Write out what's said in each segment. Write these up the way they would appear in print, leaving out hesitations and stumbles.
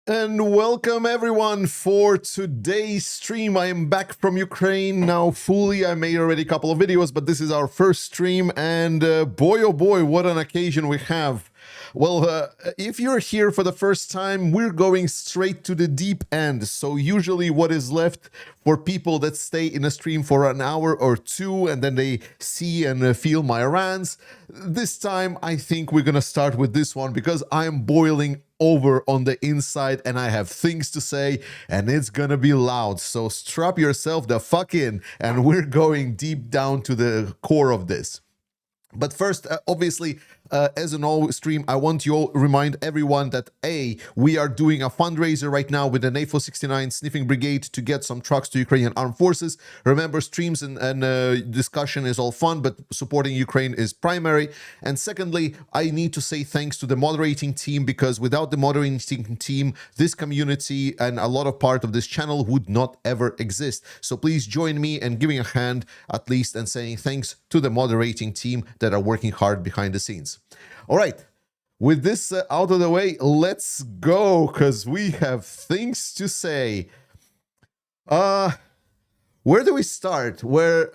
And welcome everyone for today's stream. I am back from Ukraine now fully. I made already a couple of videos, but this is our first stream, and boy oh boy, what an occasion we have. Well, if you're here for the first time, we're going straight to the deep end. So usually what is left for people that stay in a stream for an hour or two and then they see and feel my rants, this time I think we're gonna start with this one because I'm boiling over on the inside and I have things to say and it's gonna be loud. So strap yourself the fuck in and we're going deep down to the core of this. But first, obviously, as an always stream, I want to remind everyone that we are doing a fundraiser right now with the NAFO 69 Sniffing Brigade to get some trucks to Ukrainian armed forces. Remember, streams and discussion is all fun, but supporting Ukraine is primary. And secondly, I need to say thanks to the moderating team, because without the moderating team, this community and a lot of part of this channel would not ever exist. So please join me in giving a hand at least and saying thanks to the moderating team that are working hard behind the scenes. All right, with this out of the way, let's go, because we have things to say. Where do we start? Let's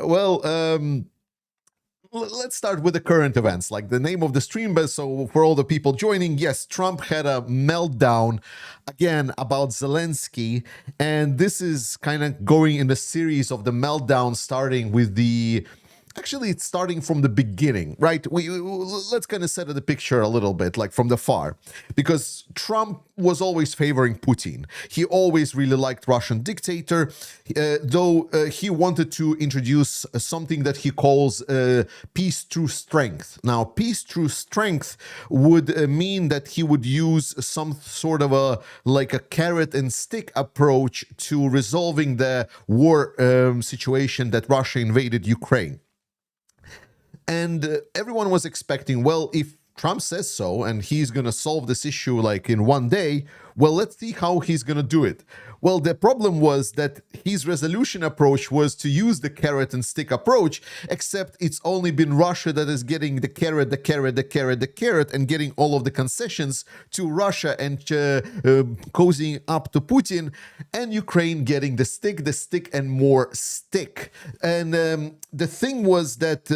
start with the current events, like the name of the stream. But so for all the people joining, yes, Trump had a meltdown again about Zelenskyy, and this is kind of going in the series of the meltdown, starting with the... Actually, it's starting from the beginning, right? Let's kind of set the picture a little bit, like from the far, because Trump was always favoring Putin. He always really liked Russian dictator, though he wanted to introduce something that he calls peace through strength. Now, peace through strength would mean that he would use some sort of a carrot and stick approach to resolving the war situation that Russia invaded Ukraine. And everyone was expecting, well, if Trump says so and he's going to solve this issue like in one day, well, let's see how he's going to do it. Well, the problem was that his resolution approach was to use the carrot and stick approach, except it's only been Russia that is getting the carrot, the carrot, the carrot, the carrot, and getting all of the concessions to Russia and cozying up to Putin, and Ukraine getting the stick, and more stick. And the thing was that,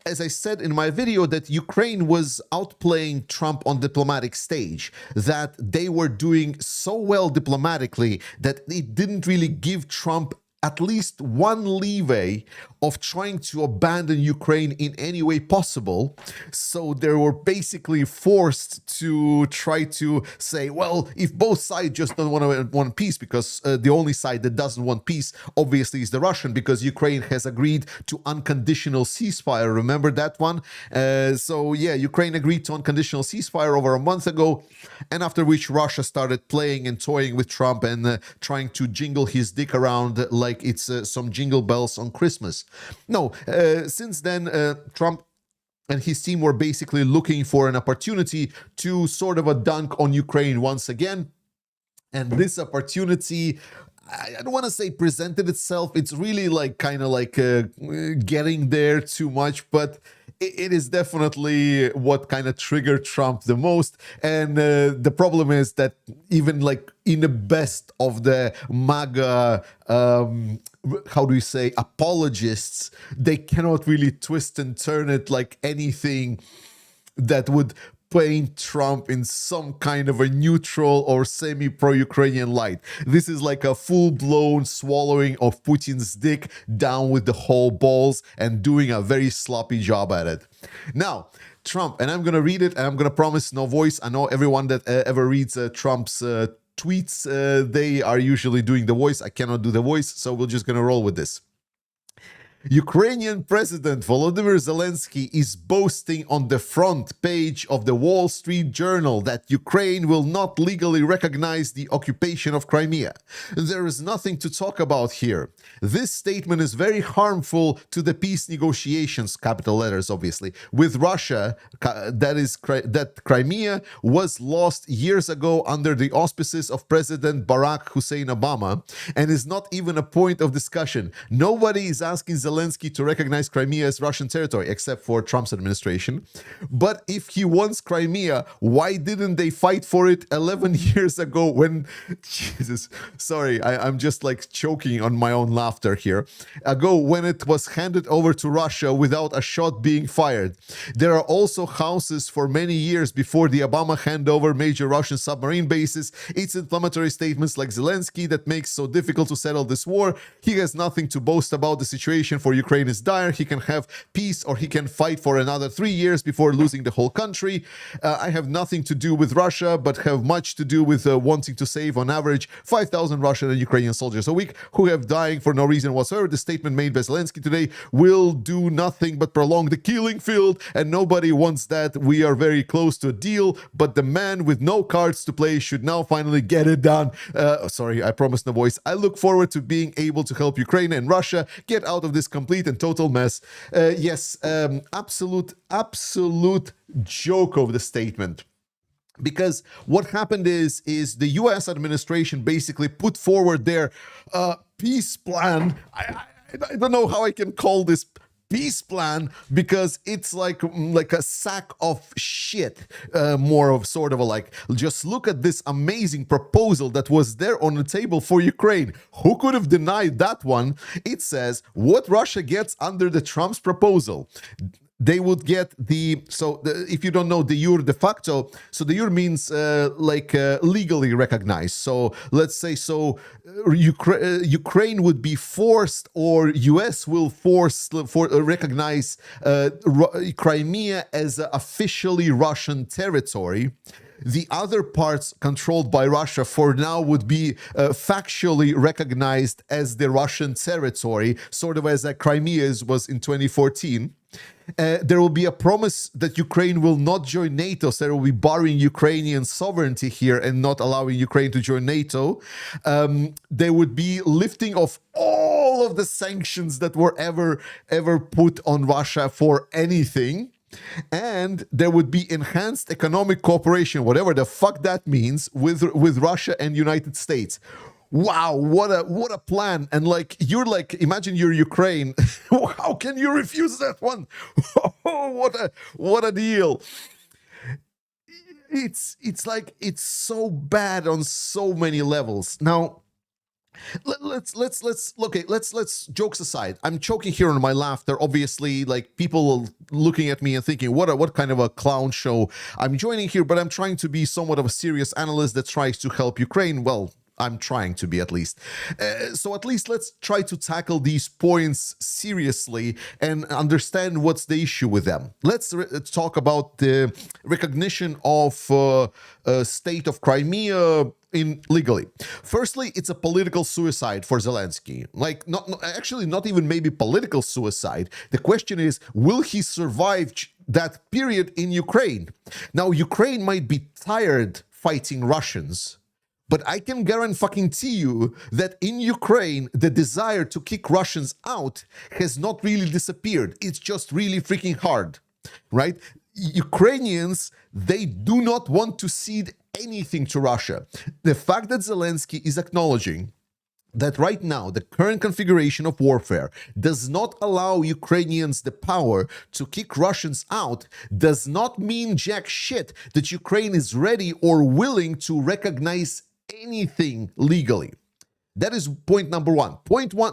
as I said in my video, that Ukraine was outplaying Trump on diplomatic stage, that they were doing so well diplomatically that it didn't really give Trump at least one leeway of trying to abandon Ukraine in any way possible. So they were basically forced to try to say, well, if both sides just don't want peace, because the only side that doesn't want peace obviously is the Russian, because Ukraine has agreed to unconditional ceasefire. Remember that one? So yeah, Ukraine agreed to unconditional ceasefire over a month ago, and after which Russia started playing and toying with Trump and trying to jingle his dick around like it's some jingle bells on Christmas. No, since then, Trump and his team were basically looking for an opportunity to sort of a dunk on Ukraine once again. And this opportunity, I don't want to say presented itself. It's really like kind of like getting there too much, but it is definitely what kind of triggered Trump the most. And the problem is that even like in the best of the MAGA, how do you say, apologists, they cannot really twist and turn it like anything that would paint Trump in some kind of a neutral or semi-pro-Ukrainian light. This is like a full-blown swallowing of Putin's dick down with the whole balls and doing a very sloppy job at it. Now, Trump, and I'm going to read it, and I'm going to promise no voice. I know everyone that ever reads Trump's tweets, they are usually doing the voice. I cannot do the voice, so we're just going to roll with this. Ukrainian President Volodymyr Zelenskyy is boasting on the front page of the Wall Street Journal that Ukraine will not legally recognize the occupation of Crimea. There is nothing to talk about here. This statement is very harmful to the peace negotiations, capital letters obviously, with Russia, that Crimea was lost years ago under the auspices of President Barack Hussein Obama and is not even a point of discussion. Nobody is asking Zelenskyy Zelenskyy to recognize Crimea as Russian territory, except for Trump's administration. But if he wants Crimea, why didn't they fight for it 11 years ago when, Jesus, sorry, I'm just like choking on my own laughter here, ago when it was handed over to Russia without a shot being fired. There are also houses for many years before the Obama handover major Russian submarine bases. It's inflammatory statements like Zelenskyy that makes so difficult to settle this war. He has nothing to boast about. The situation for Ukraine is dire. He can have peace or he can fight for another 3 years before losing the whole country. I have nothing to do with Russia, but have much to do with wanting to save on average 5,000 Russian and Ukrainian soldiers a week who have dying for no reason whatsoever. The statement made by Zelenskyy today will do nothing but prolong the killing field, and nobody wants that. We are very close to a deal, but the man with no cards to play should now finally get it done. Sorry, I promised no voice. I look forward to being able to help Ukraine and Russia get out of this complete and total mess. Yes, absolute joke of the statement. Because what happened is the U.S. administration basically put forward their peace plan. I don't know how I can call this peace plan, because it's like a sack of shit, more of sort of a like, just look at this amazing proposal that was there on the table for Ukraine. Who could have denied that one? It says what Russia gets under the Trump's proposal. They would get if you don't know de jure de facto, so de jure means legally recognized. So let's say Ukraine would be forced, or US will recognize Crimea as officially Russian territory. The other parts controlled by Russia for now would be factually recognized as the Russian territory, sort of as Crimea was in 2014. There will be a promise that Ukraine will not join NATO, so there will be barring Ukrainian sovereignty here and not allowing Ukraine to join NATO. There would be lifting of all of the sanctions that were ever put on Russia for anything. And there would be enhanced economic cooperation, whatever the fuck that means, with Russia and United States. Wow, what a plan. And like, you're like, imagine you're Ukraine. How can you refuse that one? What a deal. It's like, it's so bad on so many levels. Now, let's jokes aside. I'm choking here on my laughter. Obviously, like, people looking at me and thinking, what kind of a clown show I'm joining here, but I'm trying to be somewhat of a serious analyst that tries to help Ukraine. Well, I'm trying to be, at least. So at least let's try to tackle these points seriously and understand what's the issue with them. Let's talk about the recognition of state of Crimea legally. Firstly, it's a political suicide for Zelenskyy. Like, not even maybe political suicide. The question is, will he survive that period in Ukraine? Now, Ukraine might be tired fighting Russians, but I can guarantee you that in Ukraine, the desire to kick Russians out has not really disappeared. It's just really freaking hard, right? Ukrainians, they do not want to cede anything to Russia. The fact that Zelenskyy is acknowledging that right now the current configuration of warfare does not allow Ukrainians the power to kick Russians out does not mean jack shit that Ukraine is ready or willing to recognize anything legally. That is point number one.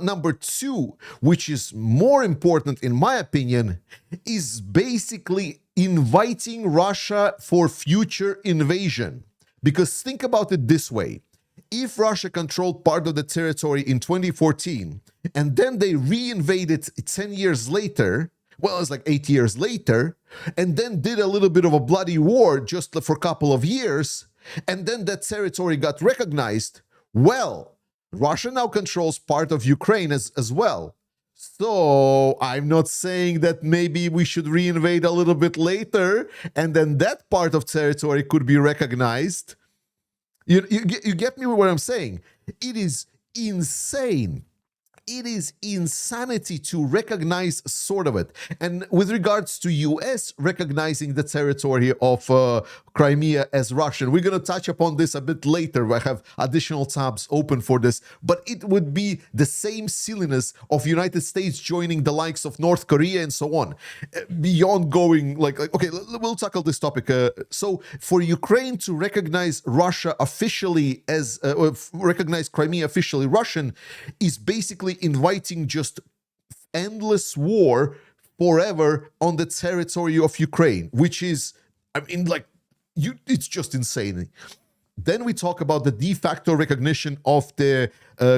Number two, which is more important in my opinion, is basically inviting Russia for future invasion. Because think about it this way. If Russia controlled part of the territory in 2014 and then they reinvaded 10 years later, well, it's like 8 years later, and then did a little bit of a bloody war just for a couple of years, and then that territory got recognized, well, Russia now controls part of Ukraine as well. So I'm not saying that maybe we should reinvade a little bit later and then that part of territory could be recognized. You get me what I'm saying? It is insane. it is insanity to recognize sort of it. And with regards to US recognizing the territory of Crimea as Russian, we're going to touch upon this a bit later. I have additional tabs open for this, but it would be the same silliness of United States joining the likes of North Korea and so on, beyond going like okay, we'll tackle this topic. So for Ukraine to recognize Russia officially as recognize Crimea officially Russian is basically inviting just endless war forever on the territory of Ukraine, which is, I mean, like, it's just insane. Then we talk about the de facto recognition of the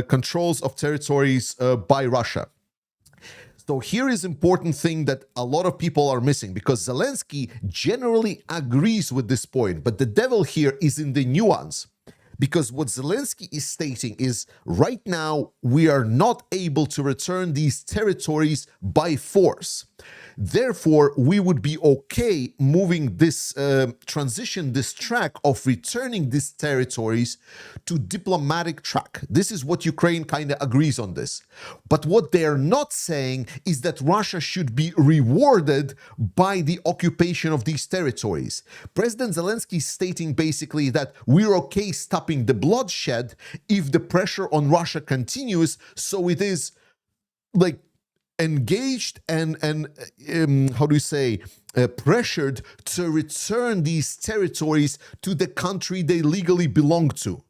controls of territories by Russia. So here is important thing that a lot of people are missing, because Zelenskyy generally agrees with this point, but the devil here is in the nuance. Because what Zelenskyy is stating is, right now, we are not able to return these territories by force. Therefore, we would be okay moving this transition, this track of returning these territories to diplomatic track. This is what Ukraine kind of agrees on this. But what they're not saying is that Russia should be rewarded by the occupation of these territories. President Zelenskyy is stating basically that we're okay stopping the bloodshed if the pressure on Russia continues, so it is like engaged and how do you say, pressured to return these territories to the country they legally belong to.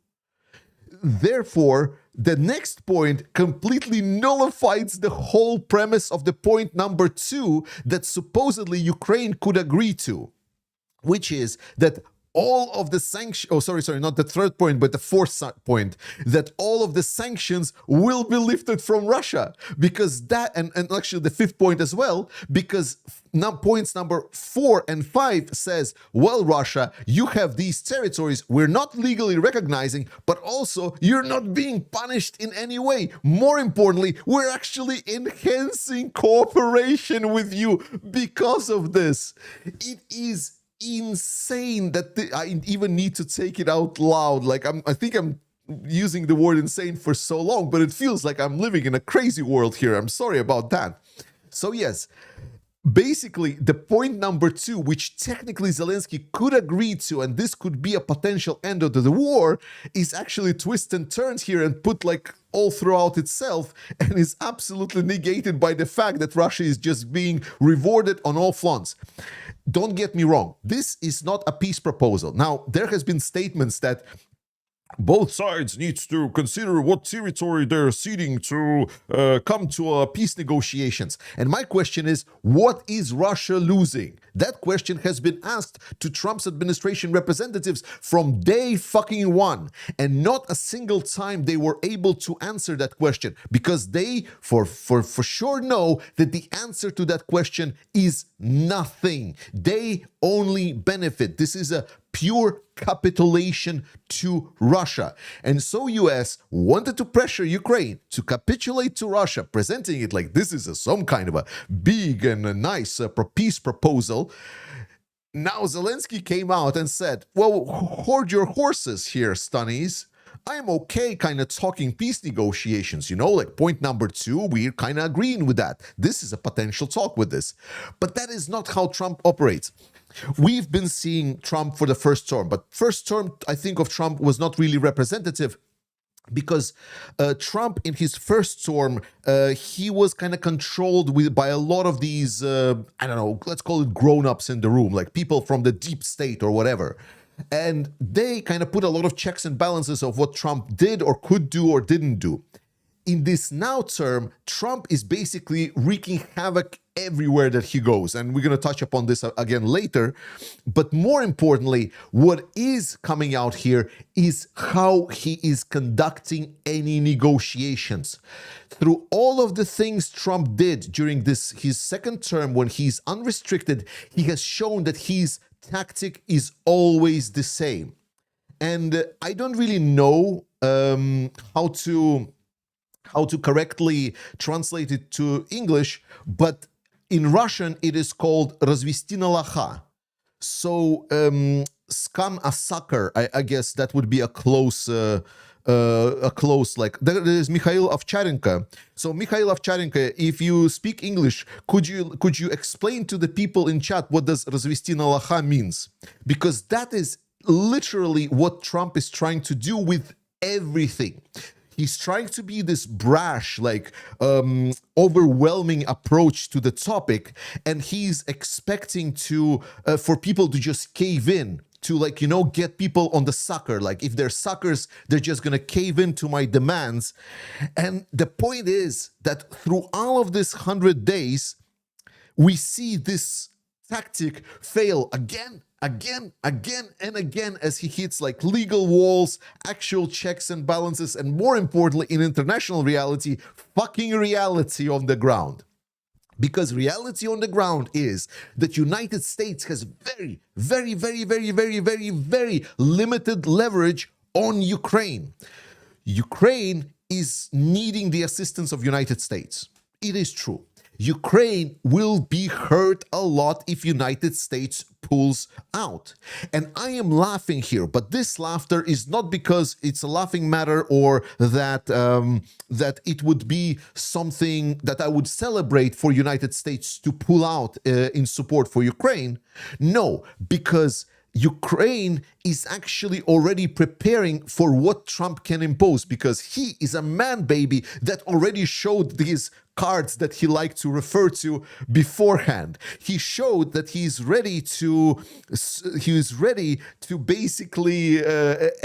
Therefore, the next point completely nullifies the whole premise of the point number 2 that supposedly Ukraine could agree to, which is that all of the sanctions, not the third point, but the fourth point, that all of the sanctions will be lifted from Russia. Because that, and actually the fifth point as well, because now points number 4 and 5 says, well, Russia, you have these territories we're not legally recognizing, but also you're not being punished in any way. More importantly, we're actually enhancing cooperation with you because of this. It is insane that I even need to take it out loud. Like I think I'm using the word insane for so long, but it feels like I'm living in a crazy world here. I'm sorry about that. So yes, basically the point number 2, which technically Zelenskyy could agree to, and this could be a potential end of the war, is actually twist and turned here and put like all throughout itself, and is absolutely negated by the fact that Russia is just being rewarded on all fronts. Don't get me wrong, this is not a peace proposal. Now, there has been statements that both sides need to consider what territory they're ceding to come to peace negotiations. And my question is, what is Russia losing? That question has been asked to Trump's administration representatives from day fucking one. And not a single time they were able to answer that question, because they for sure know that the answer to that question is nothing. They only benefit. This is a pure capitulation to Russia. And so US wanted to pressure Ukraine to capitulate to Russia, presenting it like this is some kind of a big and a nice peace proposal. Now Zelenskyy came out and said, well, hoard your horses here, Stunnies. I'm okay kind of talking peace negotiations, you know, like point number 2, we're kind of agreeing with that. This is a potential talk with this. But that is not how Trump operates. We've been seeing Trump for the first term, but first term, I think, of Trump was not really representative, because Trump in his first term, he was kind of controlled by a lot of these, I don't know, let's call it grown-ups in the room, like people from the deep state or whatever. And they kind of put a lot of checks and balances of what Trump did or could do or didn't do. In this now term, Trump is basically wreaking havoc everywhere that he goes. And we're going to touch upon this again later. But more importantly, what is coming out here is how he is conducting any negotiations. Through all of the things Trump did during his second term, when he's unrestricted, he has shown that his tactic is always the same. And I don't really know how to correctly translate it to English, but in Russian it is called развести на лоха. So scam a sucker, I guess that would be a close a close, like there is Mikhail Ovcharenko. So Mikhail Ovcharenko, if you speak English, could you explain to the people in chat what does развести на лоха means? Because that is literally what Trump is trying to do with everything. He's trying to be this brash, like overwhelming approach to the topic, and he's expecting to for people to just cave in, to, like, get people on the sucker. Like, if they're suckers, they're just gonna cave into my demands. And the point is that through all of this 100 days, we see this tactic fail again and again as he hits like legal walls, actual checks and balances, and more importantly, in international reality, fucking reality on the ground. Because reality on the ground is that United States has very, very, very, very, very, very, very limited leverage on Ukraine. Ukraine is needing the assistance of United States. It is true. Ukraine will be hurt a lot if United States pulls out. And I am laughing here, but this laughter is not because it's a laughing matter or that that it would be something that I would celebrate for United States to pull out in support for Ukraine. No, because Ukraine is actually already preparing for what Trump can impose, because he is a man baby that already showed these cards that he liked to refer to beforehand. He showed that he's ready to basically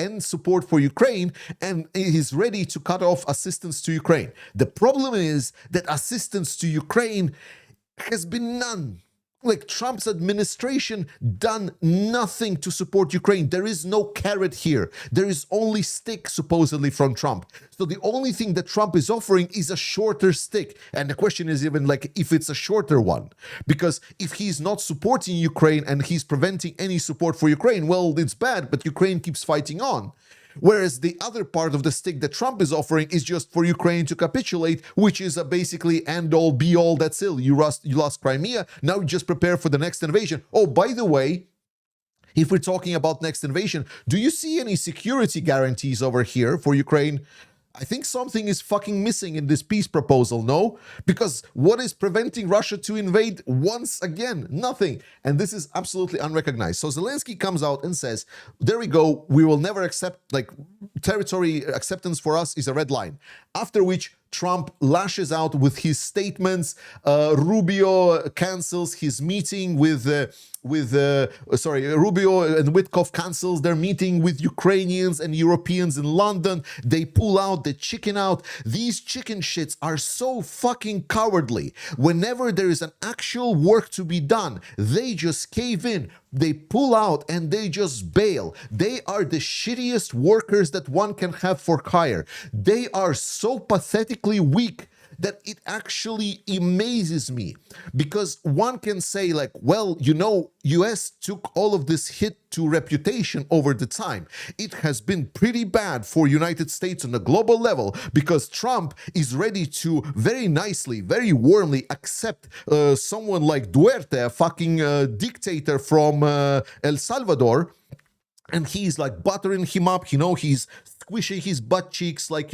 end support for Ukraine, and he's ready to cut off assistance to Ukraine. The problem is that assistance to Ukraine has been none. Like, Trump's administration done nothing to support Ukraine. There is no carrot here. There is only stick, supposedly, from Trump. So the only thing that Trump is offering is a shorter stick. And the question is even like if it's a shorter one. Because if he's not supporting Ukraine and he's preventing any support for Ukraine, well, it's bad, but Ukraine keeps fighting on. Whereas the other part of the stick that Trump is offering is just for Ukraine to capitulate, which is a basically end-all, be-all, that's it. You lost Crimea, now you just prepare for the next invasion. Oh, by the way, if we're talking about next invasion, do you see any security guarantees over here for Ukraine? I think something is fucking missing in this peace proposal, no? Because what is preventing Russia to invade once again? Nothing. And this is absolutely unrecognized. So Zelenskyy comes out and says, there we go, we will never accept, like, territory acceptance for us is a red line. After which Trump lashes out with his statements. Rubio cancels his meeting Rubio and Witkoff cancels their meeting with Ukrainians and Europeans in London. They pull out, they chicken out. These chicken shits are so fucking cowardly. Whenever there is an actual work to be done, they just cave in. They pull out and they just bail. They are the shittiest workers that one can have for hire. They are so pathetically weak that it actually amazes me, because one can say like, well, US took all of this hit to reputation over the time. It has been pretty bad for United States on a global level because Trump is ready to very nicely, very warmly accept someone like Duerte, a fucking dictator from El Salvador, and he's like buttering him up, he's squishing his butt cheeks, like,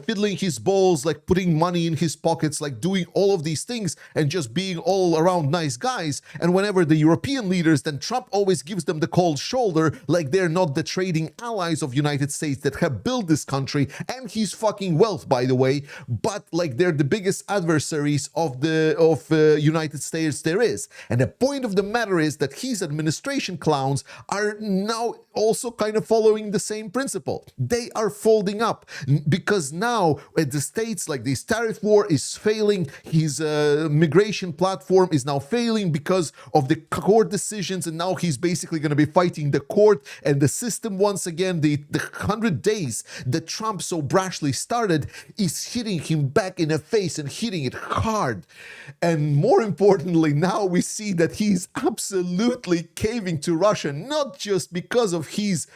fiddling his balls, like putting money in his pockets, like doing all of these things and just being all around nice guys. And whenever the European leaders, then Trump always gives them the cold shoulder, like they're not the trading allies of United States that have built this country and his fucking wealth, by the way, but like they're the biggest adversaries of United States there is. And the point of the matter is that his administration clowns are now also kind of following the same principle. They are folding up because now at the States, like this tariff war is failing. His migration platform is now failing because of the court decisions, and now he's basically going to be fighting the court and the system once again. The 100 days that Trump so brashly started is hitting him back in the face and hitting it hard. And more importantly, now we see that he's absolutely caving to Russia, not just because of his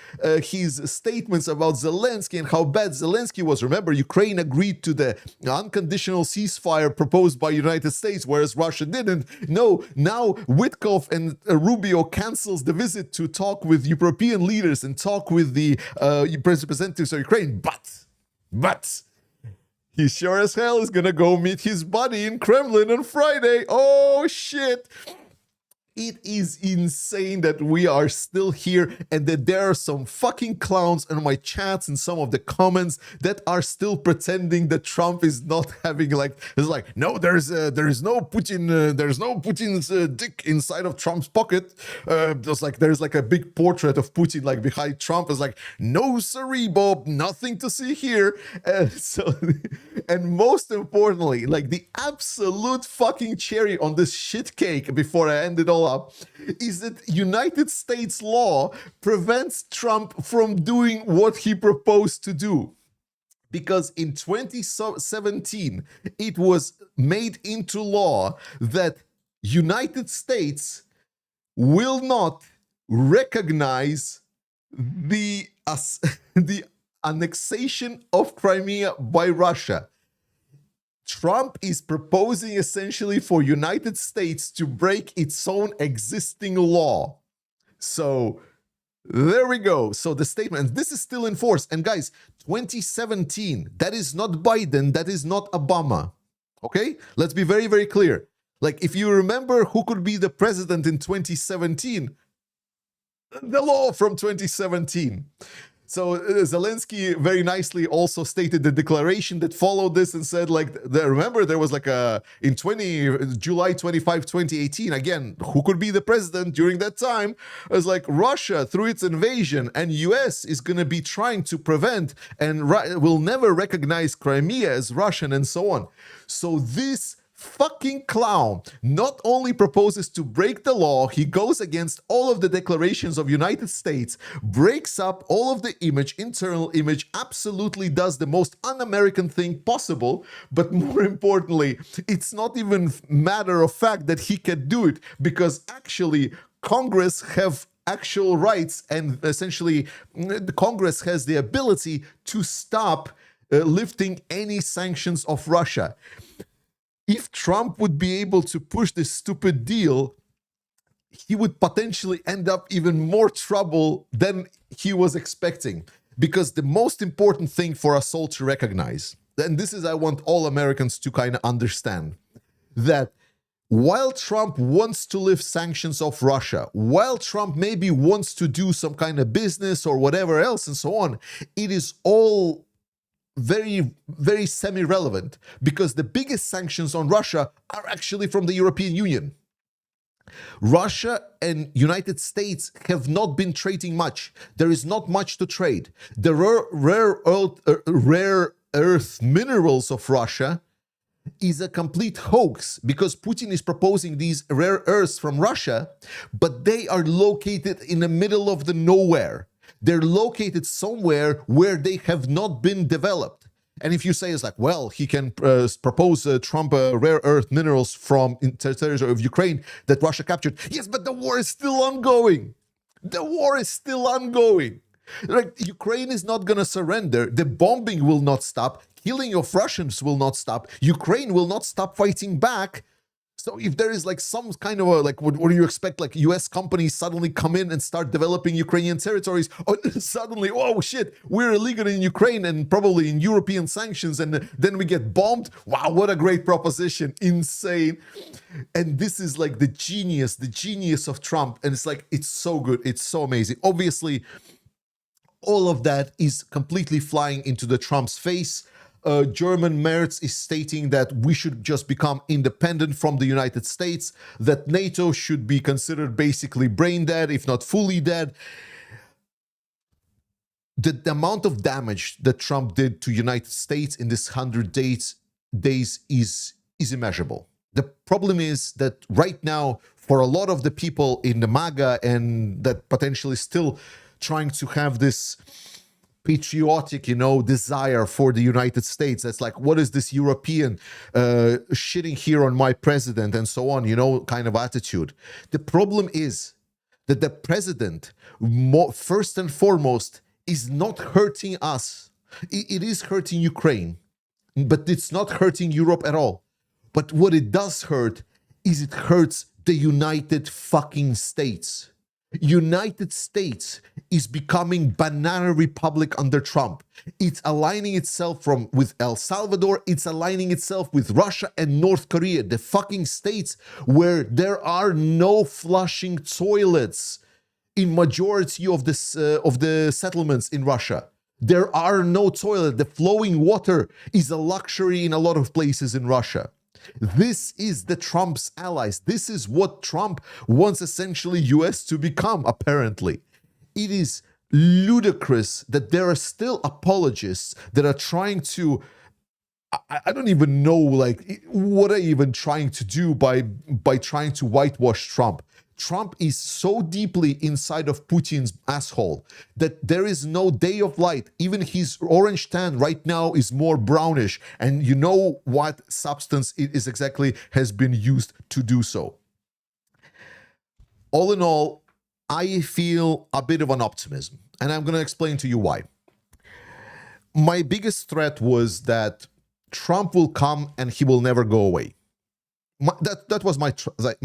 statements about Zelenskyy and how bad Zelenskyy was. Remember, Ukraine agreed to the unconditional ceasefire proposed by United States, whereas Russia didn't. No, now Witkoff and Rubio cancels the visit to talk with European leaders and talk with the representatives of Ukraine. But he sure as hell is gonna go meet his buddy in Kremlin on Friday. Oh shit! It is insane that we are still here and that there are some fucking clowns in my chats and some of the comments that are still pretending that Trump is not having it's like, no, there is no Putin, there's no Putin's dick inside of Trump's pocket. There's like a big portrait of Putin like behind Trump. Is like, no siree, Bob, nothing to see here. And most importantly, like the absolute fucking cherry on this shit cake before I end it all up is that United States law prevents Trump from doing what he proposed to do. Because in 2017, it was made into law that United States will not recognize the annexation of Crimea by Russia. Trump is proposing essentially for United States to break its own existing law. So there we go. So the statement, this is still in force. And guys, 2017, that is not Biden, that is not Obama. Okay? Let's be very, very clear. Like, if you remember who could be the president in 2017, the law from 2017. So Zelenskyy very nicely also stated the declaration that followed this and said, like, remember there was like in July 25, 2018, again, who could be the president during that time? It was like Russia through its invasion, and US is going to be trying to prevent and will never recognize Crimea as Russian and so on. So this fucking clown not only proposes to break the law, he goes against all of the declarations of United States, breaks up all of the internal image, absolutely does the most un-American thing possible, but more importantly, it's not even matter of fact that he can do it, because actually Congress have actual rights, and essentially the Congress has the ability to stop lifting any sanctions of Russia. If Trump would be able to push this stupid deal, he would potentially end up even more trouble than he was expecting. Because the most important thing for us all to recognize, and this is I want all Americans to kind of understand, that while Trump wants to lift sanctions of Russia, while Trump maybe wants to do some kind of business or whatever else and so on, it is all very, very semi-relevant, because the biggest sanctions on Russia are actually from the European Union. Russia and United States have not been trading much. There is not much to trade. The rare earth minerals of Russia is a complete hoax, because Putin is proposing these rare earths from Russia, but they are located in the middle of the nowhere. They're located somewhere where they have not been developed. And if you say it's like, well, he can propose Trump rare earth minerals from territory of Ukraine that Russia captured. Yes, but the war is still ongoing. The war is still ongoing. Like, Ukraine is not going to surrender. The bombing will not stop. Killing of Russians will not stop. Ukraine will not stop fighting back. So if there is like some kind of what do you expect, like US companies suddenly come in and start developing Ukrainian territories, or suddenly, oh shit, we're illegal in Ukraine and probably in European sanctions, and then we get bombed. Wow, what a great proposition. Insane. And this is like the genius of Trump. And it's like, it's so good. It's so amazing. Obviously, all of that is completely flying into the Trump's face. German Merz is stating that we should just become independent from the United States, that NATO should be considered basically brain dead, if not fully dead. The amount of damage that Trump did to United States in this 100 days is immeasurable. The problem is that right now, for a lot of the people in the MAGA and that potentially still trying to have this patriotic, desire for the United States. That's like, what is this European shitting here on my president and so on, kind of attitude. The problem is that the president, first and foremost, is not hurting us. It is hurting Ukraine, but it's not hurting Europe at all. But what it does hurt is it hurts the United fucking States. United States is becoming banana republic under Trump. It's aligning itself with El Salvador. It's aligning itself with Russia and North Korea, the fucking states where there are no flushing toilets in majority of the settlements in Russia. There are no toilets. The flowing water is a luxury in a lot of places in Russia. This is the Trump's allies. This is what Trump wants essentially US to become, apparently. It is ludicrous that there are still apologists that are trying to, I don't even know like what are even trying to do by trying to whitewash Trump. Trump is so deeply inside of Putin's asshole that there is no day of light. Even his orange tan right now is more brownish. And you know what substance it is exactly has been used to do so. All in all, I feel a bit of an optimism. And I'm going to explain to you why. My biggest threat was that Trump will come and he will never go away. That was my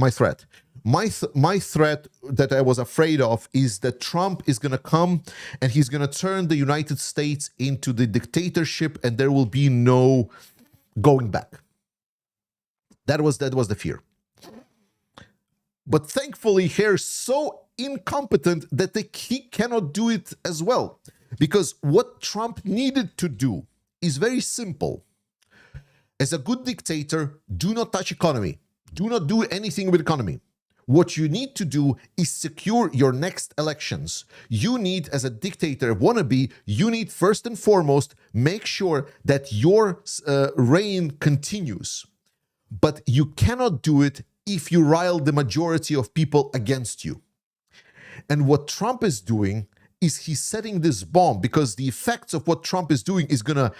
threat. My threat that I was afraid of is that Trump is going to come and he's going to turn the United States into the dictatorship and there will be no going back. That was the fear. But thankfully, he's so incompetent that he cannot do it as well. Because what Trump needed to do is very simple. As a good dictator, do not touch economy. Do not do anything with economy. What you need to do is secure your next elections. You need, as a dictator wannabe, you need first and foremost, make sure that your reign continues. But you cannot do it if you rile the majority of people against you. And what Trump is doing is he's setting this bomb because the effects of what Trump is doing is going to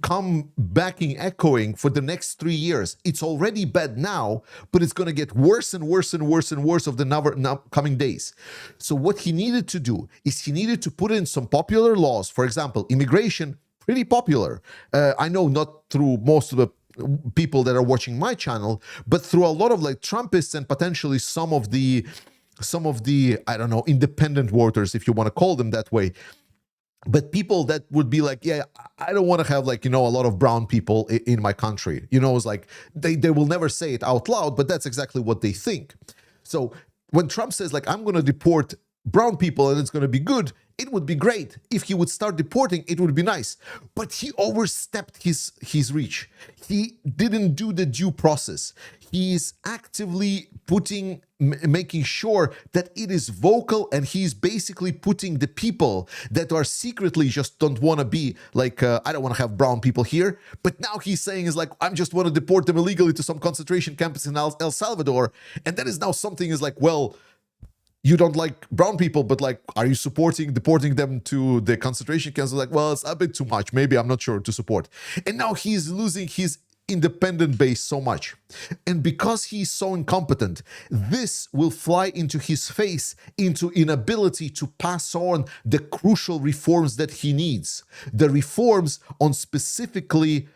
come back in echoing for the next 3 years. It's already bad now, but it's going to get worse and worse and worse and worse of the coming days. So what he needed to do is he needed to put in some popular laws. For example, immigration, pretty popular. I know not through most of the people that are watching my channel, but through a lot of like Trumpists and potentially some of the I don't know, independent voters, if you want to call them that way. But people that would be like, yeah, I don't want to have like, you know, a lot of brown people in my country. You know, it's like they will never say it out loud, but that's exactly what they think. So when Trump says like, I'm going to deport brown people and it's going to be good, it would be great. If he would start deporting, it would be nice. But he overstepped his reach. He didn't do the due process. He is actively making sure that it is vocal, and he's basically putting the people that are secretly just don't want to be like, I don't want to have brown people here. But now he's saying is like, I just want to deport them illegally to some concentration campus in El Salvador. And that is now something is like, well, you don't like brown people, but like, are you supporting deporting them to the concentration camps? Like, well, it's a bit too much. Maybe I'm not sure to support. And now he's losing his independent base so much. And because he's so incompetent, this will fly into his face into inability to pass on the crucial reforms that he needs. The reforms on specifically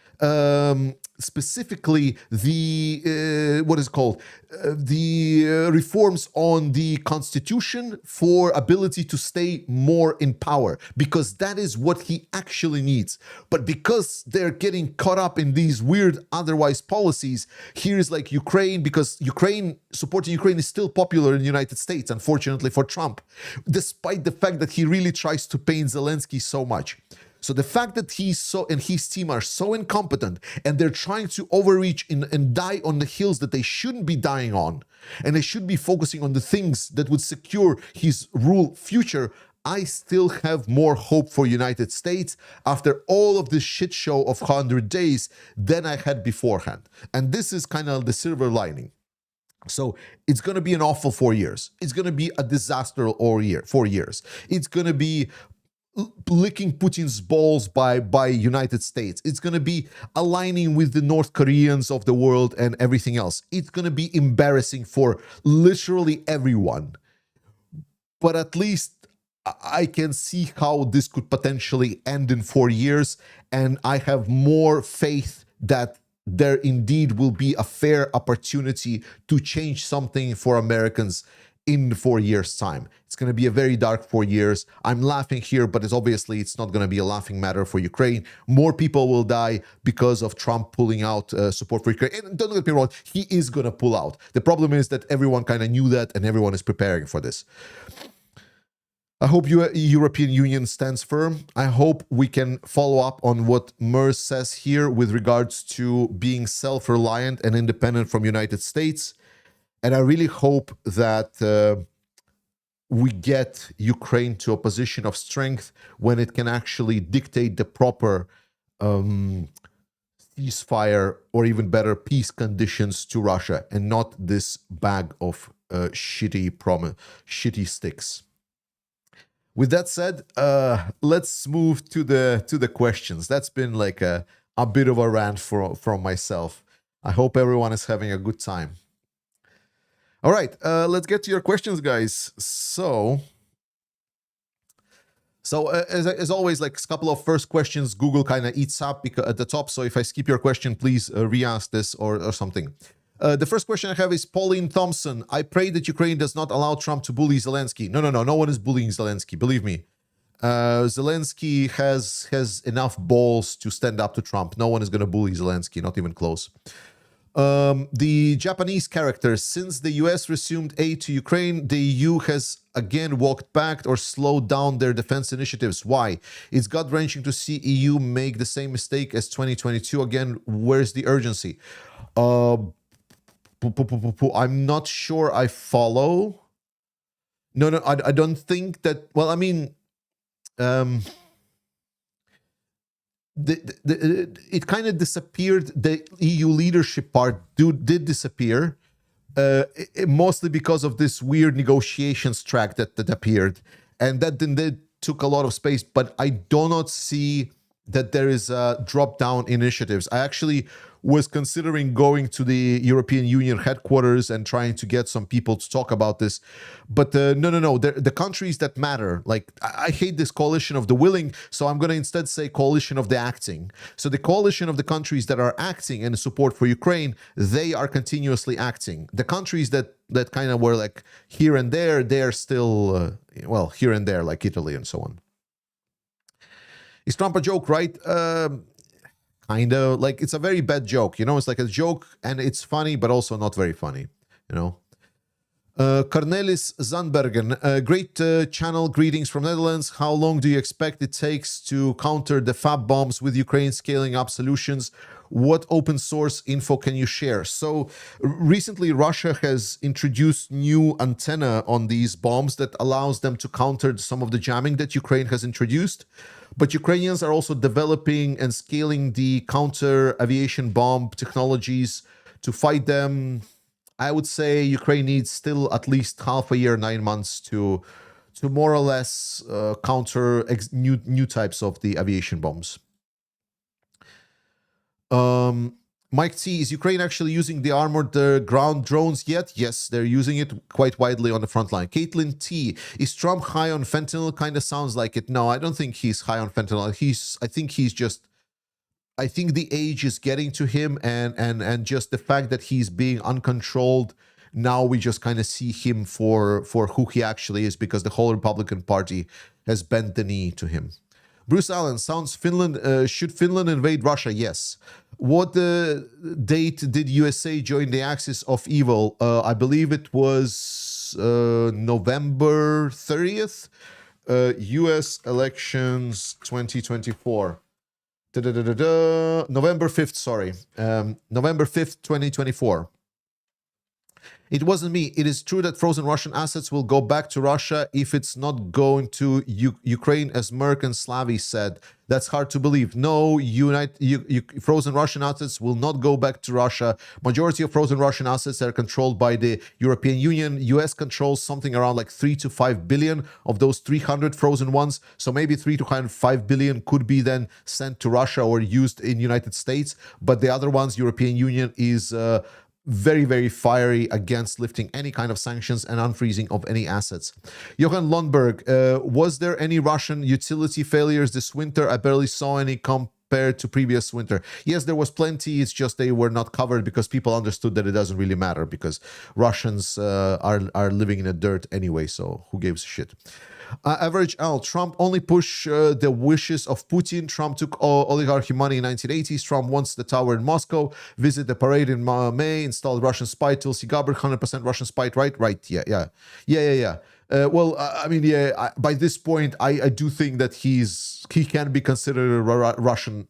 the what is called the reforms on the constitution for ability to stay more in power, because that is what he actually needs. But because they're getting caught up in these weird otherwise policies, here's like Ukraine, because supporting Ukraine is still popular in the United States, unfortunately for Trump, despite the fact that he really tries to paint Zelenskyy so much. So the fact that he's and his team are so incompetent and they're trying to overreach and die on the hills that they shouldn't be dying on, and they should be focusing on the things that would secure his rule future, I still have more hope for United States after all of this shit show of 100 days than I had beforehand. And this is kind of the silver lining. So it's going to be an awful 4 years. It's going to be a disaster 4 years. It's going to be licking Putin's balls by United States. It's going to be aligning with the North Koreans of the world and everything else. It's going to be embarrassing for literally everyone. but at least I can see how this could potentially end in 4 years, and I have more faith that there indeed will be a fair opportunity to change something for Americans in 4 years' time. It's going to be a very dark 4 years. I'm laughing here, but it's not going to be a laughing matter for Ukraine. More people will die because of Trump pulling out support for Ukraine. And don't get me wrong, he is going to pull out. The problem is that everyone kind of knew that, and everyone is preparing for this. I hope European Union stands firm. I hope we can follow up on what Merz says here with regards to being self-reliant and independent from United States. And I really hope that we get Ukraine to a position of strength when it can actually dictate the proper ceasefire, or even better, peace conditions to Russia, and not this bag of shitty sticks. With that said, let's move to the questions. That's been like a bit of a rant from myself. I hope everyone is having a good time. All right, let's get to your questions, guys. So as always, like a couple of first questions, Google kind of eats up at the top. So if I skip your question, please re-ask this or something. The first question I have is Pauline Thompson. I pray that Ukraine does not allow Trump to bully Zelenskyy. No one is bullying Zelenskyy. Believe me. Zelenskyy has enough balls to stand up to Trump. No one is going to bully Zelenskyy, not even close. The Japanese character. Since the US resumed aid to Ukraine, the EU has again walked back or slowed down their defense initiatives. Why? It's gut-wrenching to see EU make the same mistake as 2022 again. Where's the urgency? I'm not sure I follow. No, I don't think that. Well, I mean, it kind of disappeared. The EU leadership part did disappear, mostly because of this weird negotiations track that appeared, and that took a lot of space. But I do not see that there is drop-down initiatives. I actually was considering going to the European Union headquarters and trying to get some people to talk about this. But no. The countries that matter, like I hate this coalition of the willing, so I'm going to instead say coalition of the acting. So the coalition of the countries that are acting in support for Ukraine, they are continuously acting. The countries that kind of were like here and there, they're still, here and there, like Italy and so on. Is Trump a joke, right? Kind of. Like, it's a very bad joke, It's like a joke, and it's funny, but also not very funny, Cornelis Zandbergen, great channel. Greetings from Netherlands. How long do you expect it takes to counter the fab bombs with Ukraine scaling up solutions? What open source info can you share? So recently, Russia has introduced new antenna on these bombs that allows them to counter some of the jamming that Ukraine has introduced. But Ukrainians are also developing and scaling the counter aviation bomb technologies to fight them. I would say Ukraine needs still at least half a year, 9 months to more or less counter new types of the aviation bombs. Mike T, is Ukraine actually using the armored ground drones yet? Yes, they're using it quite widely on the front line. Caitlin T, is Trump high on fentanyl? Kind of sounds like it. No, I don't think he's high on fentanyl. I think the age is getting to him, and just the fact that he's being uncontrolled. Now we just kind of see him for who he actually is, because the whole Republican Party has bent the knee to him. Bruce Allen, sounds Finland. Should Finland invade Russia? Yes. What date did USA join the Axis of Evil? I believe it was November 30th. US elections 2024. November 5th, sorry. November 5th, 2024. It wasn't me. It is true that frozen Russian assets will go back to Russia if it's not going to Ukraine, as Merck and Slavy said. That's hard to believe. No, frozen Russian assets will not go back to Russia. Majority of frozen Russian assets are controlled by the European Union. US controls something around like 3 to 5 billion of those 300 frozen ones. So maybe 3 to 5 billion could be then sent to Russia or used in United States. But the other ones, European Union is very, very fiery against lifting any kind of sanctions and unfreezing of any assets. Johan Lundberg, was there any Russian utility failures this winter? I barely saw any compared to previous winter. Yes, there was plenty. It's just they were not covered because people understood that it doesn't really matter because Russians are living in the dirt anyway, so who gives a shit? Average Al, Trump only push the wishes of Putin. Trump took oligarchy money in 1980s. Trump wants the tower in Moscow. Visit the parade in May. Installed Russian spy. Tulsi Gabbard, 100% Russian spy. Right. Yeah. Well, I mean, yeah. By this point, I do think that he can be considered a Russian,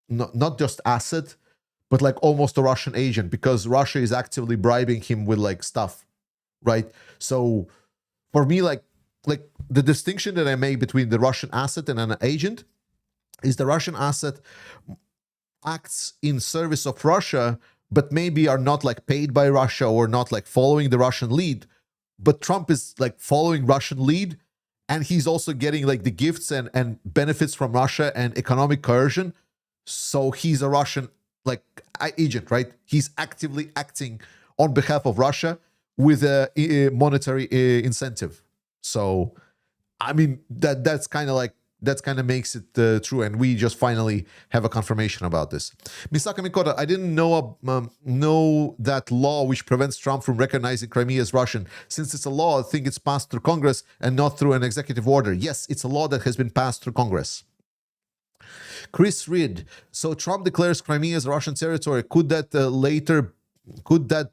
not just asset, but like almost a Russian agent because Russia is actively bribing him with like stuff, right? So. For me, like the distinction that I make between the Russian asset and an agent is the Russian asset acts in service of Russia, but maybe are not like paid by Russia or not like following the Russian lead. But Trump is like following Russian lead, and he's also getting like the gifts and benefits from Russia and economic coercion. So he's a Russian like agent, right? He's actively acting on behalf of Russia with a monetary incentive. So, I mean, that's kind of makes it true, and we just finally have a confirmation about this. Misaka Mikoto, I didn't know that law which prevents Trump from recognizing Crimea as Russian. Since it's a law, I think it's passed through Congress and not through an executive order. Yes, it's a law that has been passed through Congress. Chris Reed, so Trump declares Crimea as Russian territory. Could that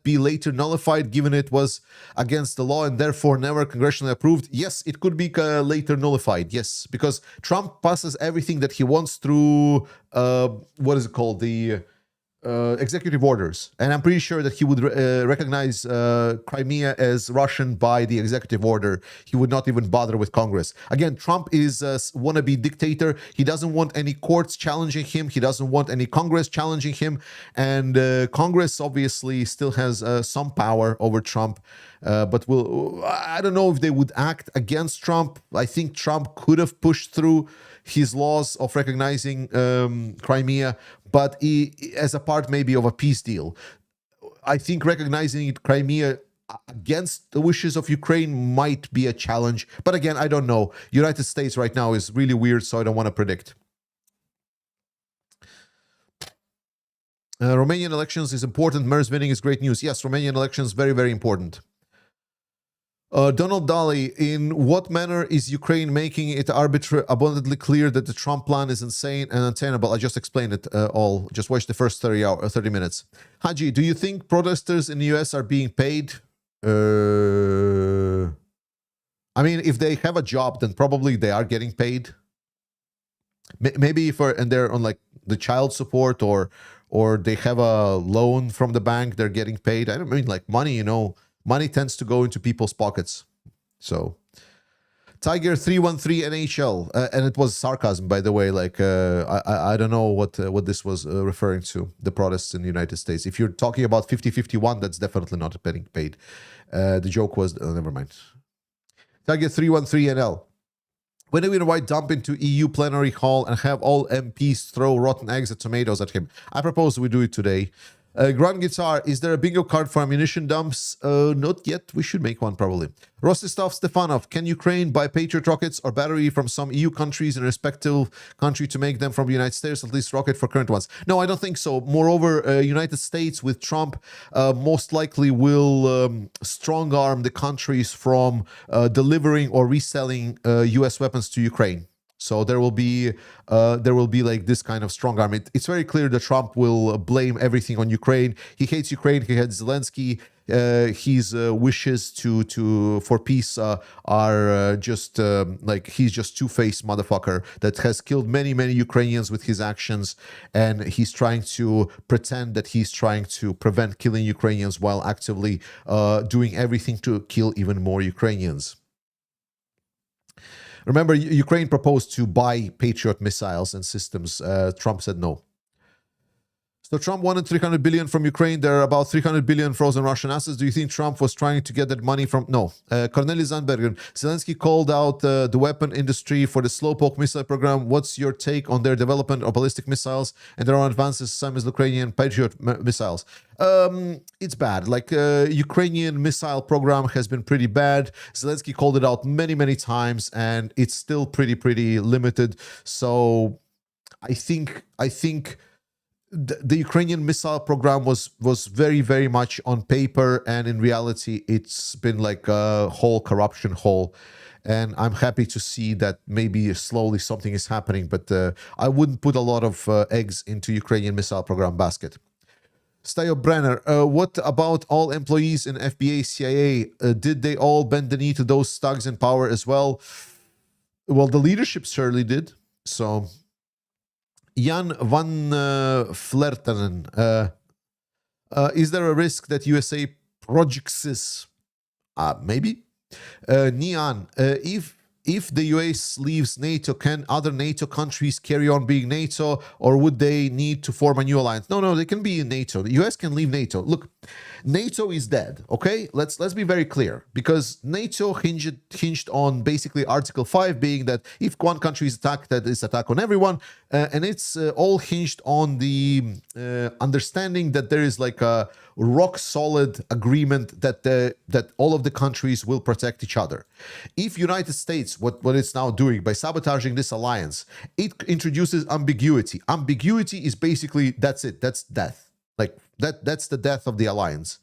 be later nullified given it was against the law and therefore never congressionally approved? Yes, it could be later nullified. Yes, because Trump passes everything that he wants through, what is it called? The executive orders. And I'm pretty sure that he would recognize Crimea as Russian by the executive order. He would not even bother with Congress. Again, Trump is a wannabe dictator. He doesn't want any courts challenging him. He doesn't want any Congress challenging him. And Congress obviously still has some power over Trump. But I don't know if they would act against Trump. I think Trump could have pushed through his laws of recognizing Crimea, but as a part maybe of a peace deal. I think recognizing Crimea against the wishes of Ukraine might be a challenge. But again, I don't know. United States right now is really weird, so I don't want to predict. Romanian elections is important. Mer's winning is great news. Yes, Romanian elections very, very important. Donald Daly, in what manner is Ukraine making it abundantly clear that the Trump plan is insane and untenable? I just explained it all. Just watch the first 30 minutes. Haji, do you think protesters in the US are being paid? I mean, if they have a job, then probably they are getting paid. Maybe and they're on like the child support or they have a loan from the bank, they're getting paid. I don't mean like money, you know. Money tends to go into people's pockets. So, Tiger 313 NHL, and it was sarcasm, by the way. Like I don't know what this was referring to. The protests in the United States. If you're talking about 50-51, that's definitely not getting paid. The joke was never mind. Tiger 313 NL. When do we invite Dump into EU plenary hall and have all MPs throw rotten eggs and tomatoes at him? I propose we do it today. Grand Guitar, is there a bingo card for ammunition dumps? Not yet. We should make one probably. Rostislav Stefanov, can Ukraine buy Patriot rockets or battery from some EU countries in respective country to make them from the United States, at least rocket for current ones? No, I don't think so. Moreover, United States with Trump most likely will strong arm the countries from delivering or reselling US weapons to Ukraine. So there will be like this kind of strong arm. It's very clear that Trump will blame everything on Ukraine. He hates Ukraine. He hates Zelenskyy. His wishes for peace are just like he's just two-faced motherfucker that has killed many Ukrainians with his actions, and he's trying to pretend that he's trying to prevent killing Ukrainians while actively doing everything to kill even more Ukrainians. Remember, Ukraine proposed to buy Patriot missiles and systems. Trump said no. So Trump wanted 300 billion from Ukraine. There are about 300 billion frozen Russian assets. Do you think Trump was trying to get that money from? No. Cornelis Zandbergen. Zelenskyy called out the weapon industry for the Slowpoke missile program. What's your take on their development of ballistic missiles and their own advances, same as the Ukrainian Patriot missiles? It's bad. Like Ukrainian missile program has been pretty bad. Zelenskyy called it out many, many times, and it's still pretty limited. So I think the Ukrainian missile program was very much on paper, and in reality it's been like a whole corruption hole. And I'm happy to see that maybe slowly something is happening, but I wouldn't put a lot of eggs into Ukrainian missile program basket. Stayo Brenner, what about all employees in FBA, CIA? Did they all bend the knee to those thugs in power as well? Well, the leadership certainly did. So Jan van Flertenen, is there a risk that USA projects this? Maybe. Nian, if the US leaves NATO, can other NATO countries carry on being NATO, or would they need to form a new alliance? No, they can be in NATO. The US can leave NATO. Look, NATO is dead, okay? Let's be very clear, because NATO hinged on basically Article 5 being that if one country is attacked, that is attack on everyone, and it's all hinged on the understanding that there is like a rock-solid agreement that all of the countries will protect each other. If United States, what it's now doing by sabotaging this alliance, it introduces ambiguity. Ambiguity is basically, that's it, that's death. Like that's the death of the alliance.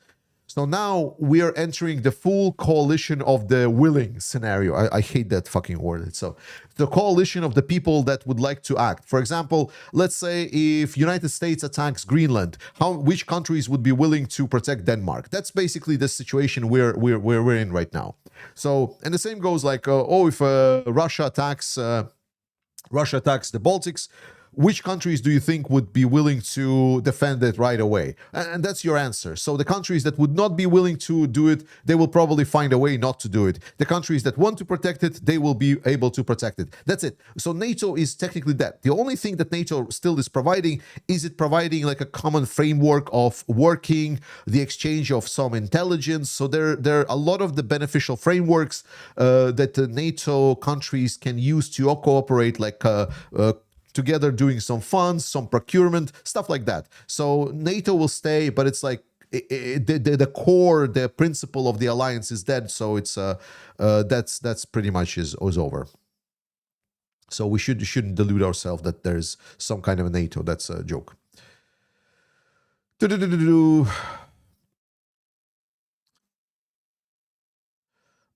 So now we are entering the full coalition of the willing scenario. I hate that fucking word. So the coalition of the people that would like to act. For example, let's say if United States attacks Greenland, which countries would be willing to protect Denmark? That's basically the situation we're in right now. So, and the same goes like, if Russia attacks the Baltics, which countries do you think would be willing to defend it right away? And that's your answer. So the countries that would not be willing to do it, they will probably find a way not to do it. The countries that want to protect it, they will be able to protect it. That's it. So NATO is technically that. The only thing that NATO still is providing is it providing like a common framework of working, the exchange of some intelligence. So there are a lot of the beneficial frameworks that the NATO countries can use to cooperate, like together doing some funds, some procurement, stuff like that. So NATO will stay, but it's like the core, the principle of the alliance is dead. So it's that's pretty much is over. So we shouldn't delude ourselves that there's some kind of a NATO. That's a joke.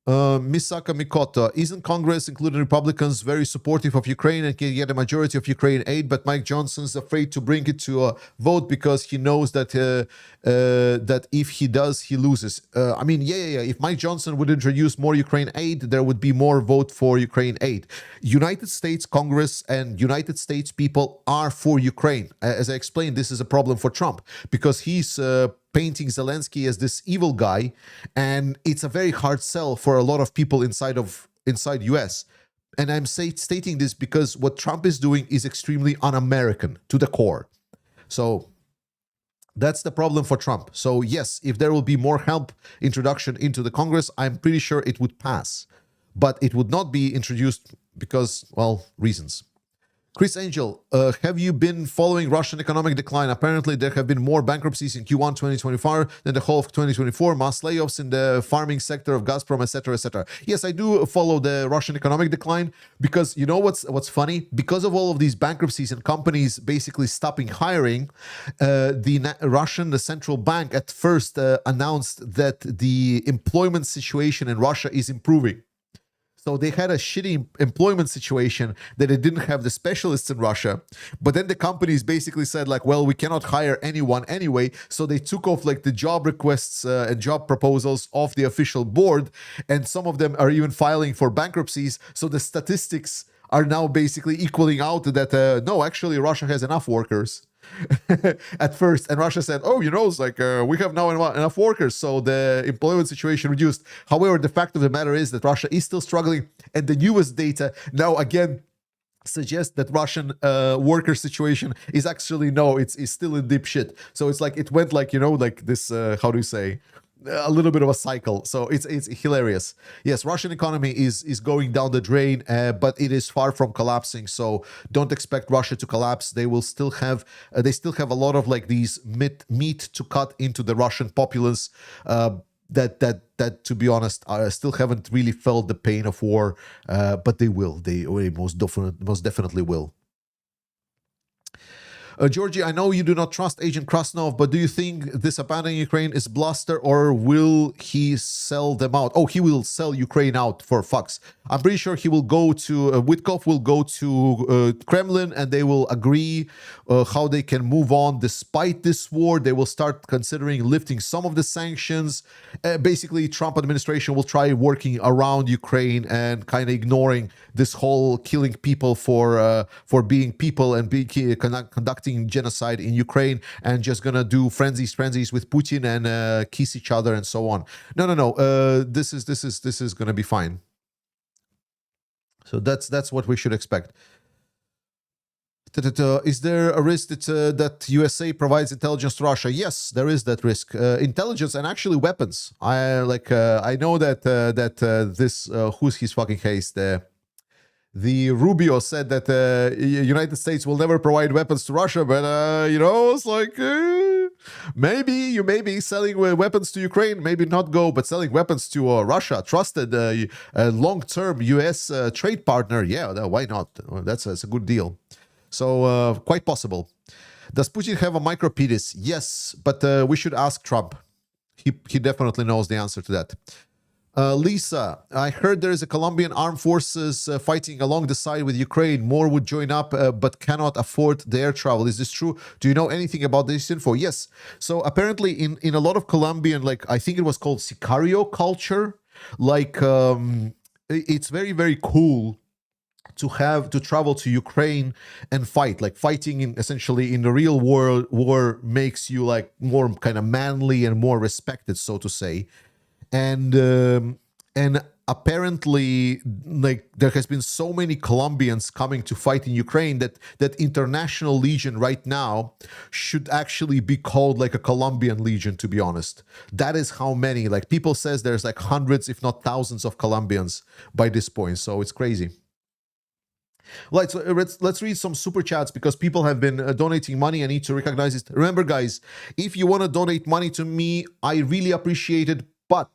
Misaka Mikoto, isn't Congress, including Republicans, very supportive of Ukraine and can get a majority of Ukraine aid, but Mike Johnson's afraid to bring it to a vote because he knows that that if he does, he loses. I mean, yeah. If Mike Johnson would introduce more Ukraine aid, there would be more vote for Ukraine aid. United States Congress and United States people are for Ukraine. As I explained, this is a problem for Trump because he's painting Zelenskyy as this evil guy, and it's a very hard sell for a lot of people inside US. And I'm stating this because what Trump is doing is extremely un-American to the core. So that's the problem for Trump. So yes, if there will be more help introduction into the Congress, I'm pretty sure it would pass, but it would not be introduced because, well, reasons. Chris Angel, have you been following Russian economic decline? Apparently, there have been more bankruptcies in Q1 2024 than the whole of 2024, mass layoffs in the farming sector of Gazprom, etc., etc. Yes, I do follow the Russian economic decline because you know what's funny? Because of all of these bankruptcies and companies basically stopping hiring, the central bank at first announced that the employment situation in Russia is improving. So they had a shitty employment situation that they didn't have the specialists in Russia. But then the companies basically said like, well, we cannot hire anyone anyway. So they took off like the job requests and job proposals off the official board. And some of them are even filing for bankruptcies. So the statistics are now basically equaling out that, no, actually Russia has enough workers. At first, and Russia said, oh, it's like we have now enough workers, so the employment situation reduced. However, the fact of the matter is that Russia is still struggling, and the newest data now again suggest that Russian worker situation is actually no, it's still in deep shit. So it's like it went like, you know, like this how do you say, a little bit of a cycle. So it's hilarious. Yes, Russian economy is going down the drain, but it is far from collapsing. So don't expect Russia to collapse. They still have a lot of like these meat to cut into the Russian populace. That to be honest, I still haven't really felt the pain of war, but they will. They most definitely will. Georgie, I know you do not trust Agent Krasnov, but do you think this abandoning Ukraine is bluster, or will he sell them out? Oh, he will sell Ukraine out for fucks. I'm pretty sure he will go to, Witkov will go to Kremlin, and they will agree how they can move on despite this war. They will start considering lifting some of the sanctions. Basically, Trump administration will try working around Ukraine and kind of ignoring this whole killing people for being people and conducting genocide in Ukraine, and just gonna do frenzies with Putin and kiss each other and so on. No. This is gonna be fine. So that's what we should expect. Is there a risk that USA provides intelligence to Russia? Yes, there is that risk. Intelligence and actually weapons. I know that this who's his fucking case there. The Rubio said that United States will never provide weapons to Russia, but it's like maybe you may be selling weapons to Ukraine, maybe not go, but selling weapons to Russia, trusted long-term U.S. Trade partner. Yeah, why not? That's a good deal. So quite possible. Does Putin have a micro penis? Yes, but we should ask Trump. He definitely knows the answer to that. Lisa, I heard there is a Colombian armed forces fighting along the side with Ukraine. More would join up, but cannot afford the air travel. Is this true? Do you know anything about this info? Yes. So apparently in a lot of Colombian, like I think it was called Sicario culture, like it's very, very cool to travel to Ukraine and fight. Like fighting essentially in the real world war makes you like more kind of manly and more respected, so to say. And apparently, like there has been so many Colombians coming to fight in Ukraine that International Legion right now should actually be called like a Colombian Legion, to be honest. That is how many. Like people says there's like hundreds, if not thousands, of Colombians by this point. So it's crazy. Right, so let's read some super chats because people have been donating money. I need to recognize it. Remember, guys, if you want to donate money to me, I really appreciate it, but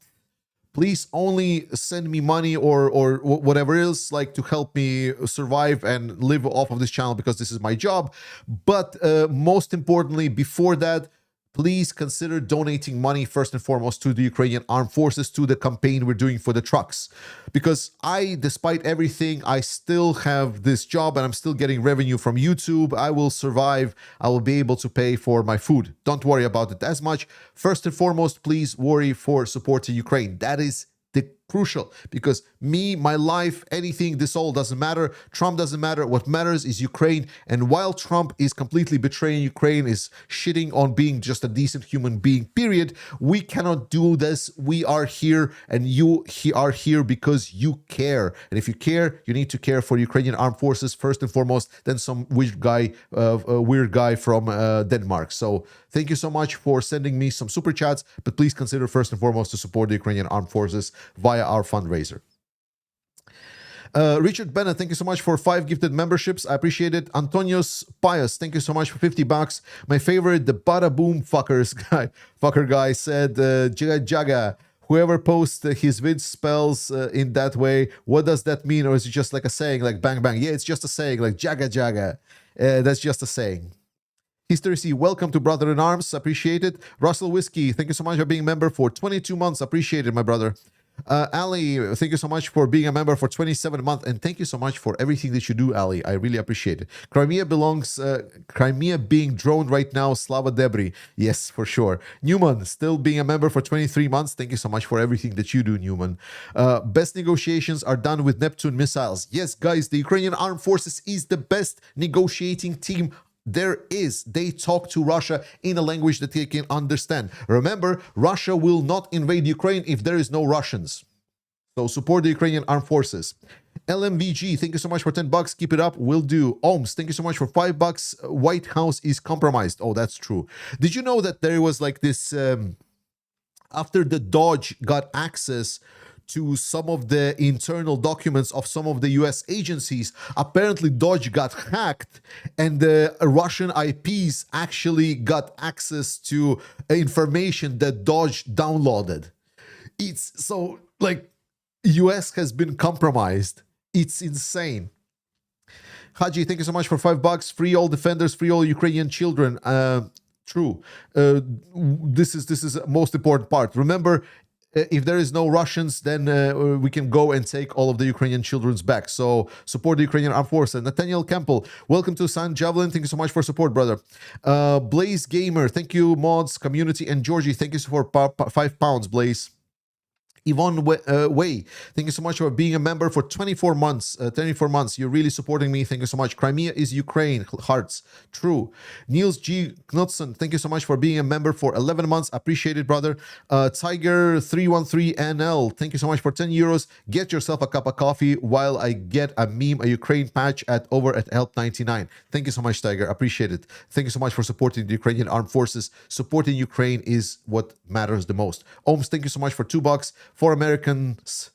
please only send me money or whatever else, like to help me survive and live off of this channel because this is my job. But most importantly, before that, please consider donating money first and foremost to the Ukrainian armed forces, to the campaign we're doing for the trucks. Because despite everything, I still have this job and I'm still getting revenue from YouTube. I will survive. I will be able to pay for my food. Don't worry about it as much. First and foremost, please worry for supporting Ukraine. That is the crucial, because me, my life, anything, this all doesn't matter. Trump doesn't matter. What matters is Ukraine. And while Trump is completely betraying Ukraine, is shitting on being just a decent human being, period, we cannot do this. We are here, and you are here because you care. And if you care, you need to care for Ukrainian armed forces first and foremost, then some weird guy from Denmark. So thank you so much for sending me some super chats, but please consider first and foremost to support the Ukrainian armed forces via our fundraiser. Richard Bennett, thank you so much for 5 gifted memberships. I appreciate it. Antonios Pius, thank you so much for $50. My favorite, the Bada Boom fucker guy said, Jaga, whoever posts his vid spells in that way, what does that mean? Or is it just like a saying, like bang bang? Yeah, it's just a saying, like Jaga. That's just a saying. History C, welcome to Brother in Arms. Appreciate it. Russell Whiskey, thank you so much for being a member for 22 months. Appreciate it, my brother. Ali, thank you so much for being a member for 27 months, and thank you so much for everything that you do, Ali. I really appreciate it. Crimea being droned right now, Slava Debri. Yes, for sure. Newman, still being a member for 23 months. Thank you so much for everything that you do, Newman. Best negotiations are done with Neptune missiles. Yes, guys, the Ukrainian armed forces is the best negotiating team there is. They talk to Russia in a language that they can understand. Remember, Russia will not invade Ukraine if there is no Russians. So support the Ukrainian armed forces. LMVG, thank you so much for $10. Keep it up. Will do. Ohms, thank you so much for $5. White House is compromised. Oh, that's true. Did you know that there was like this, after the Dodge got access to some of the internal documents of some of the US agencies, apparently Dodge got hacked and the Russian IPs actually got access to information that Dodge downloaded. It's so like US has been compromised. It's insane. Haji, thank you so much for $5. Free all defenders, free all Ukrainian children. True. This is most important part. Remember, if there is no Russians, then we can go and take all of the Ukrainian children's back. So support the Ukrainian armed forces. Nathaniel Campbell, welcome to San Javelin. Thank you so much for support, brother. Blaze Gamer, thank you, mods, community, and Georgie, thank you for £5, Blaze. Yvonne Way, thank you so much for being a member for 24 months. 24 months. You're really supporting me. Thank you so much. Crimea is Ukraine. Hearts. True. Niels G. Knudsen, thank you so much for being a member for 11 months. Appreciate it, brother. Tiger313NL, thank you so much for 10 euros. Get yourself a cup of coffee while I get a meme, a Ukraine patch over at Help 99. Thank you so much, Tiger. Appreciate it. Thank you so much for supporting the Ukrainian armed forces. Supporting Ukraine is what matters the most. Ohms, thank you so much for $2. For Americans,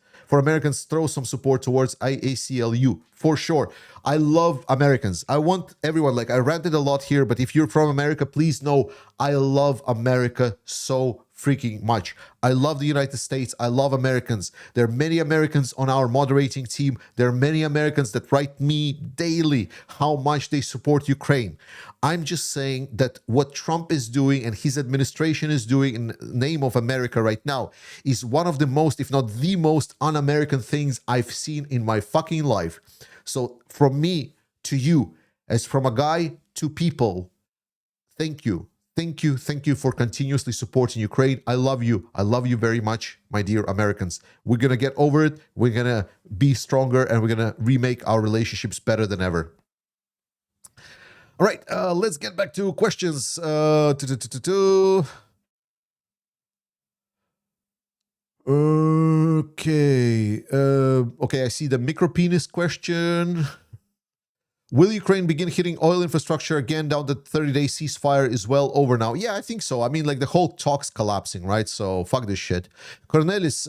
throw some support towards IACLU for sure. I love Americans. I want everyone, like I ranted a lot here, but if you're from America, please know I love America so freaking much. I love the United States. I love Americans. There are many Americans on our moderating team. There are many Americans that write me daily how much they support Ukraine. I'm just saying that what Trump is doing and his administration is doing in the name of America right now is one of the most, if not the most un-American things I've seen in my fucking life. So from me to you, as from a guy to people, thank you. Thank you. Thank you for continuously supporting Ukraine. I love you. I love you very much, my dear Americans. We're going to get over it. We're going to be stronger and we're going to remake our relationships better than ever. All right, let's get back to questions. Okay. Okay, I see the micropenis question. Will Ukraine begin hitting oil infrastructure again now that 30-day ceasefire is well over now? Yeah, I think so. I mean, like the whole talk's collapsing, right? So fuck this shit. Cornelis,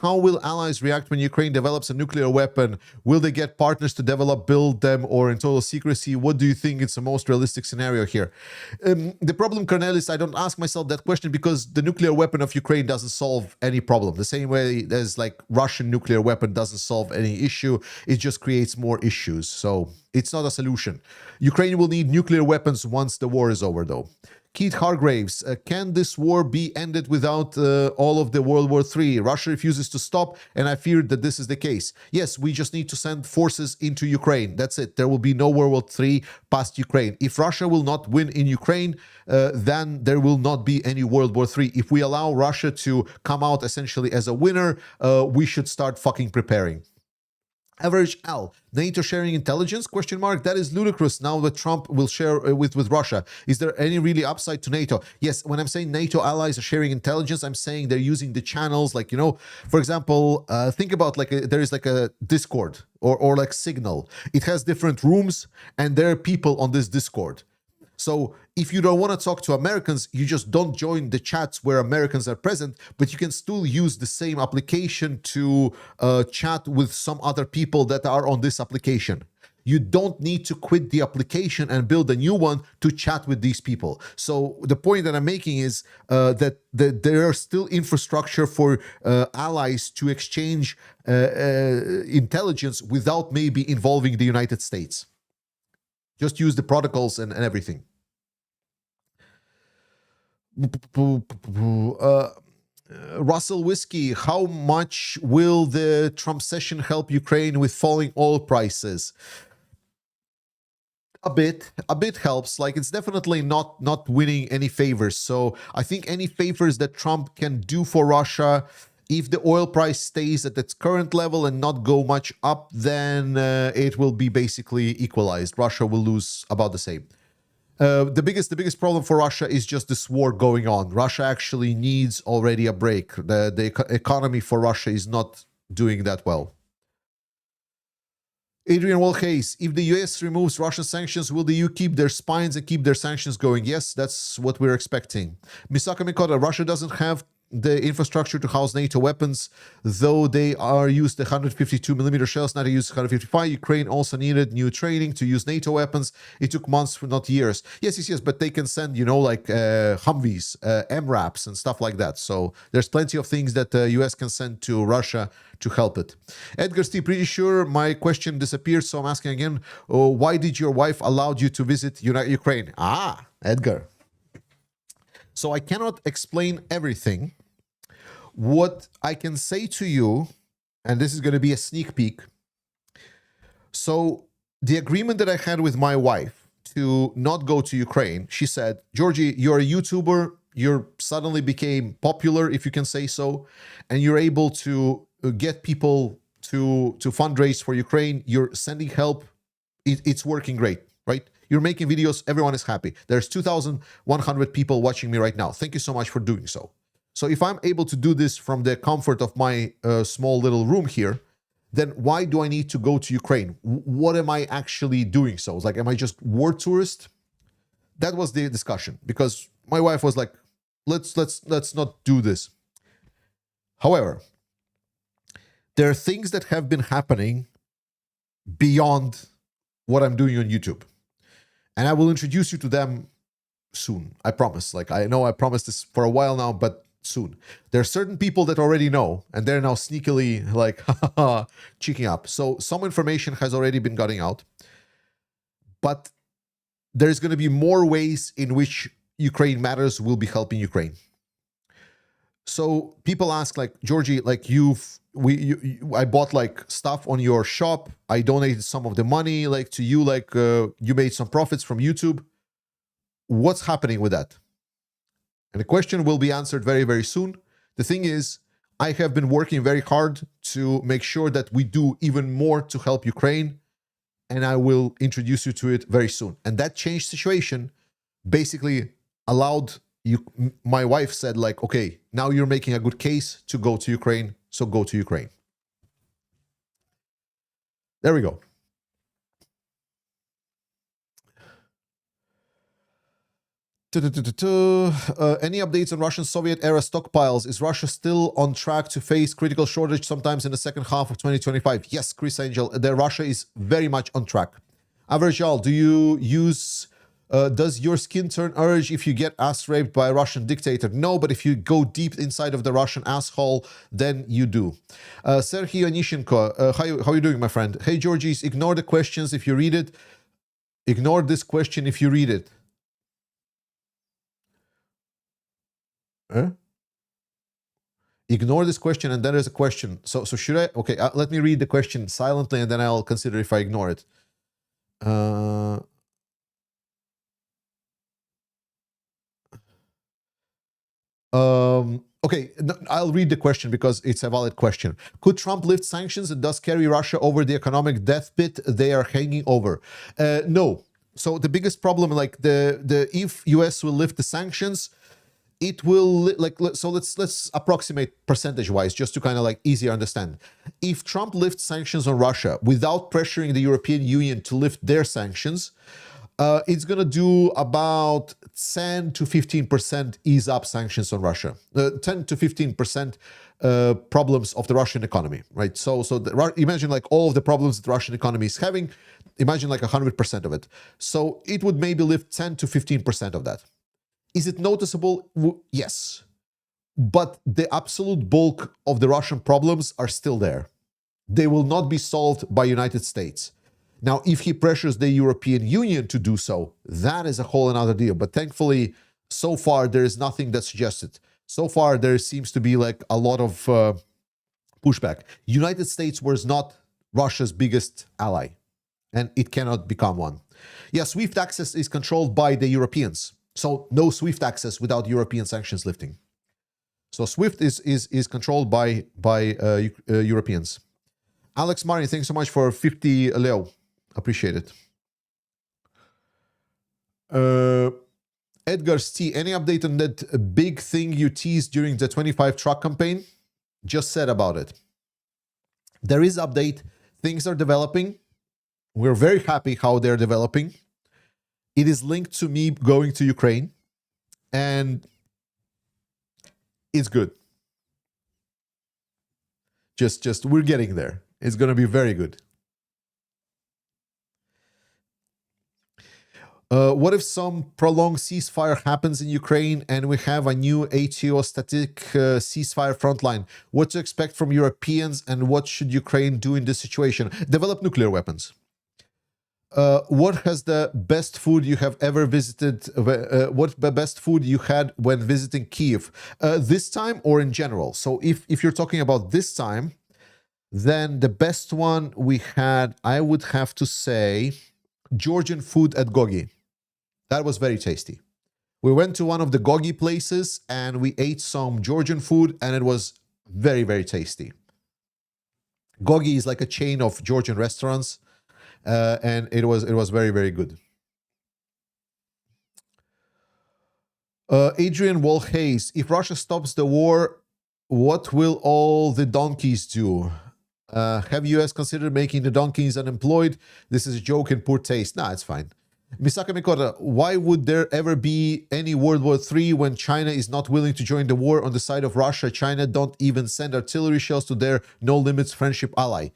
how will allies react when Ukraine develops a nuclear weapon? Will they get partners to develop, build them, or in total secrecy? What do you think is the most realistic scenario here? The problem, Cornelis, I don't ask myself that question because the nuclear weapon of Ukraine doesn't solve any problem. The same way as like Russian nuclear weapon doesn't solve any issue. It just creates more issues. So it's not a solution. Ukraine will need nuclear weapons once the war is over, though. Keith Hargraves, can this war be ended without all of the World War III? Russia refuses to stop, and I fear that this is the case. Yes, we just need to send forces into Ukraine. That's it. There will be no World War III past Ukraine. If Russia will not win in Ukraine, then there will not be any World War III. If we allow Russia to come out essentially as a winner, we should start fucking preparing. Average L, NATO sharing intelligence? Question mark. That is ludicrous now that Trump will share with Russia. Is there any really upside to NATO? Yes, when I'm saying NATO allies are sharing intelligence, I'm saying they're using the channels like, you know, for example, think about like there is like a Discord or like Signal. It has different rooms and there are people on this Discord. So if you don't want to talk to Americans, you just don't join the chats where Americans are present, but you can still use the same application to chat with some other people that are on this application. You don't need to quit the application and build a new one to chat with these people. So the point that I'm making is that there are still infrastructure for allies to exchange intelligence without maybe involving the United States. Just use the protocols and everything. Russell Whiskey, how much will the Trump session help Ukraine with falling oil prices? A bit helps. Like it's definitely not winning any favors. So I think any favors that Trump can do for Russia, if the oil price stays at its current level and not go much up, then it will be basically equalized. Russia will lose about the same. The biggest problem for Russia is just this war going on. Russia actually needs already a break. The economy for Russia is not doing that well. Adrian Walcase, if the US removes Russian sanctions, will the EU keep their spines and keep their sanctions going? Yes, that's what we're expecting. Misaka Mikoda, Russia doesn't have the infrastructure to house NATO weapons, though they are used the 152mm shells, NATO used 155. Ukraine also needed new training to use NATO weapons. It took months, not years. Yes, but they can send, like Humvees, MRAPs and stuff like that. So there's plenty of things that the US can send to Russia to help it. Edgar Steve, pretty sure my question disappeared, so I'm asking again, why did your wife allow you to visit Ukraine? Edgar. So I cannot explain everything. What I can say to you, and this is going to be a sneak peek. So the agreement that I had with my wife to not go to Ukraine, she said, Georgie, you're a YouTuber. You suddenly became popular, if you can say so, and you're able to get people to fundraise for Ukraine. You're sending help. It's working great, right? You're making videos. Everyone is happy. There's 2,100 people watching me right now. Thank you so much for doing so. So if I'm able to do this from the comfort of my small little room here, then why do I need to go to Ukraine? What am I actually doing so? It's like, am I just war tourist? That was the discussion, because my wife was like, let's not do this. However, there are things that have been happening beyond what I'm doing on YouTube. And I will introduce you to them soon. I promise. Like, I know I promised this for a while now, but soon. There are certain people that already know, and they're now sneakily like cheeking up. So some information has already been getting out, but there's going to be more ways in which Ukraine Matters will be helping Ukraine. So people ask, like, Georgie, like I bought like stuff on your shop. I donated some of the money like to you, like you made some profits from YouTube. What's happening with that? And the question will be answered very, very soon. The thing is, I have been working very hard to make sure that we do even more to help Ukraine, and I will introduce you to it very soon. And that changed situation basically allowed you, my wife said like, okay, now you're making a good case to go to Ukraine, so go to Ukraine. There we go. Any updates on Russian Soviet-era stockpiles? Is Russia still on track to face critical shortage sometimes in the second half of 2025? Yes, Chris Angel, Russia is very much on track. Averjal, do you use... does your skin turn orange if you get ass raped by a Russian dictator? No, but if you go deep inside of the Russian asshole, then you do. Serhiy Onishenko, how are you doing, my friend? Hey, Georgies, ignore the questions if you read it. Ignore this question if you read it. Ignore this question, and then there's a question. So should I? Okay, let me read the question silently, and then I'll consider if I ignore it. Okay, I'll read the question because it's a valid question. Could Trump lift sanctions and thus carry Russia over the economic death pit they are hanging over? No. So the biggest problem, like if US will lift the sanctions, it will so let's approximate percentage-wise just to kind of like easier understand. If Trump lifts sanctions on Russia without pressuring the European Union to lift their sanctions, it's going to do about 10 to 15% ease up sanctions on Russia. 10 to 15% problems of the Russian economy, right? So imagine like all of the problems that the Russian economy is having, imagine like 100% of it. So it would maybe lift 10 to 15% of that. Is it noticeable? Yes. But the absolute bulk of the Russian problems are still there. They will not be solved by United States. Now, if he pressures the European Union to do so, that is a whole another deal. But thankfully, so far, there is nothing that suggests it. So far, there seems to be like a lot of pushback. United States was not Russia's biggest ally, and it cannot become one. Yeah, SWIFT access is controlled by the Europeans. So no SWIFT access without European sanctions lifting. So SWIFT is controlled by Europeans. Alex Marin, thanks so much for 50 Leo. Appreciate it. Edgar T, any update on that big thing you teased during the 25 truck campaign? Just said about it. There is update. Things are developing. We're very happy how they're developing. It is linked to me going to Ukraine, and it's good. Just we're getting there. It's going to be very good. What if some prolonged ceasefire happens in Ukraine and we have a new atheostatic ceasefire frontline? What to expect from Europeans, and what should Ukraine do in this situation? Develop nuclear weapons. What has the best food you have ever visited? What the best food you had when visiting Kiev? This time or in general? So if you're talking about this time, then the best one we had, I would have to say, Georgian food at Gogi. That was very tasty. We went to one of the Gogi places and we ate some Georgian food, and it was very, very tasty. Gogi is like a chain of Georgian restaurants, and it was very, very good. Adrian Walhays, if Russia stops the war, what will all the donkeys do? Have US considered making the donkeys unemployed? This is a joke in poor taste. Nah, it's fine. Misaka Mikota, why would there ever be any World War III when China is not willing to join the war on the side of Russia? China don't even send artillery shells to their no-limits friendship ally.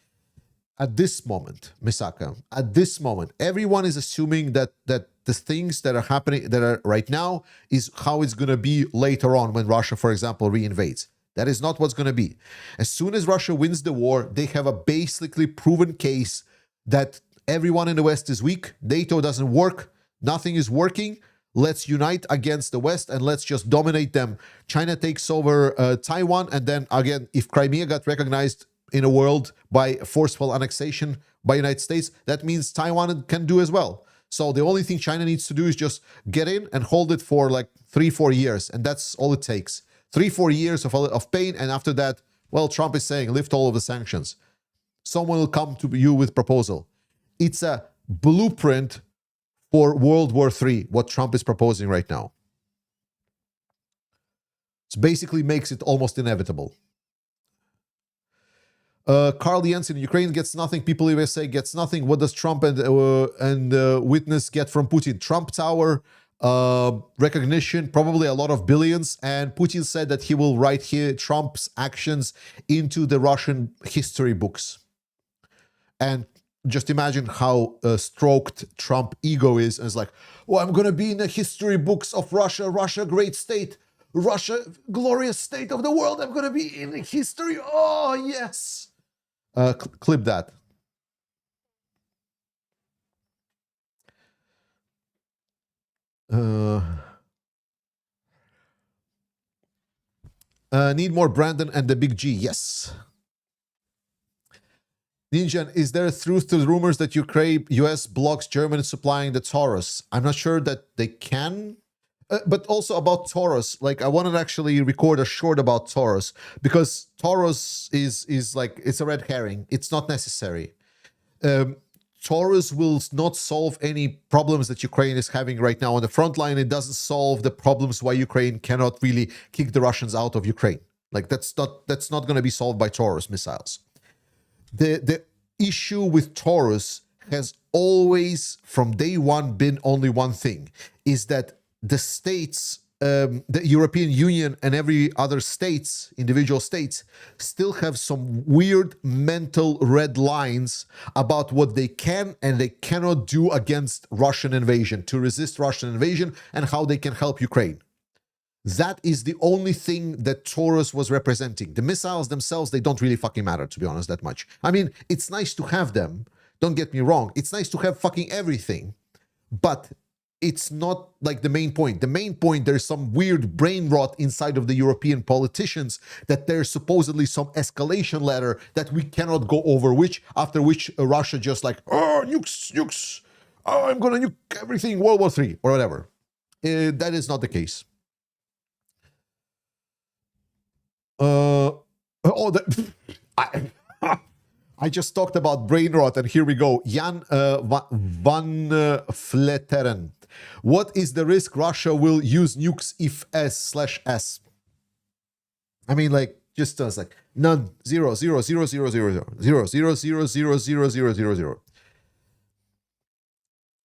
At this moment, Misaka, at this moment, everyone is assuming that the things that are happening, that are right now, is how it's going to be later on when Russia, for example, reinvades. That is not what's going to be. As soon as Russia wins the war, they have a basically proven case that everyone in the West is weak, NATO doesn't work, nothing is working, let's unite against the West and let's just dominate them. China takes over Taiwan, and then again, if Crimea got recognized in a world by forceful annexation by United States, that means Taiwan can do as well. So the only thing China needs to do is just get in and hold it for like 3-4 years, and that's all it takes. 3-4 years of pain, and after that, well, Trump is saying, lift all of the sanctions. Someone will come to you with proposal. It's a blueprint for World War III, what Trump is proposing right now. It basically makes it almost inevitable. Carl Jensen, Ukraine gets nothing, people USA gets nothing. What does Trump and Witness get from Putin? Trump Tower, recognition, probably a lot of billions, and Putin said that he will write Trump's actions into the Russian history books. And just imagine how stroked Trump ego is, and it's like, oh, I'm gonna be in the history books of Russia, Russia great state, Russia glorious state of the world, I'm gonna be in history, oh yes. Clip that. Need more Brandon and the Big G, yes. Ninja, is there truth to the rumors that US blocks Germany supplying the Taurus? I'm not sure that they can. But also about Taurus, like I wanted to actually record a short about Taurus, because Taurus is like, it's a red herring. It's not necessary. Taurus will not solve any problems that Ukraine is having right now on the front line. It doesn't solve the problems why Ukraine cannot really kick the Russians out of Ukraine. Like that's not going to be solved by Taurus missiles. The issue with Taurus has always, from day one, been only one thing, is that the states, the European Union and every other states, individual states, still have some weird mental red lines about what they can and they cannot do against Russian invasion, to resist Russian invasion, and how they can help Ukraine. That is the only thing that Taurus was representing. The missiles themselves, they don't really fucking matter, to be honest, that much. I mean, it's nice to have them. Don't get me wrong. It's nice to have fucking everything. But it's not like the main point. The main point, there's some weird brain rot inside of the European politicians that there's supposedly some escalation ladder that we cannot go over, after which Russia just like, oh, nukes, oh, I'm gonna nuke everything, World War III, or whatever. That is not the case. I just talked about brain rot, and here we go. Jan van Fletteren. What is the risk Russia will use nukes if S/S? I mean, like, just like, None. Zero, zero, zero, zero, zero, zero, zero, zero, zero, zero, zero, zero, zero, zero.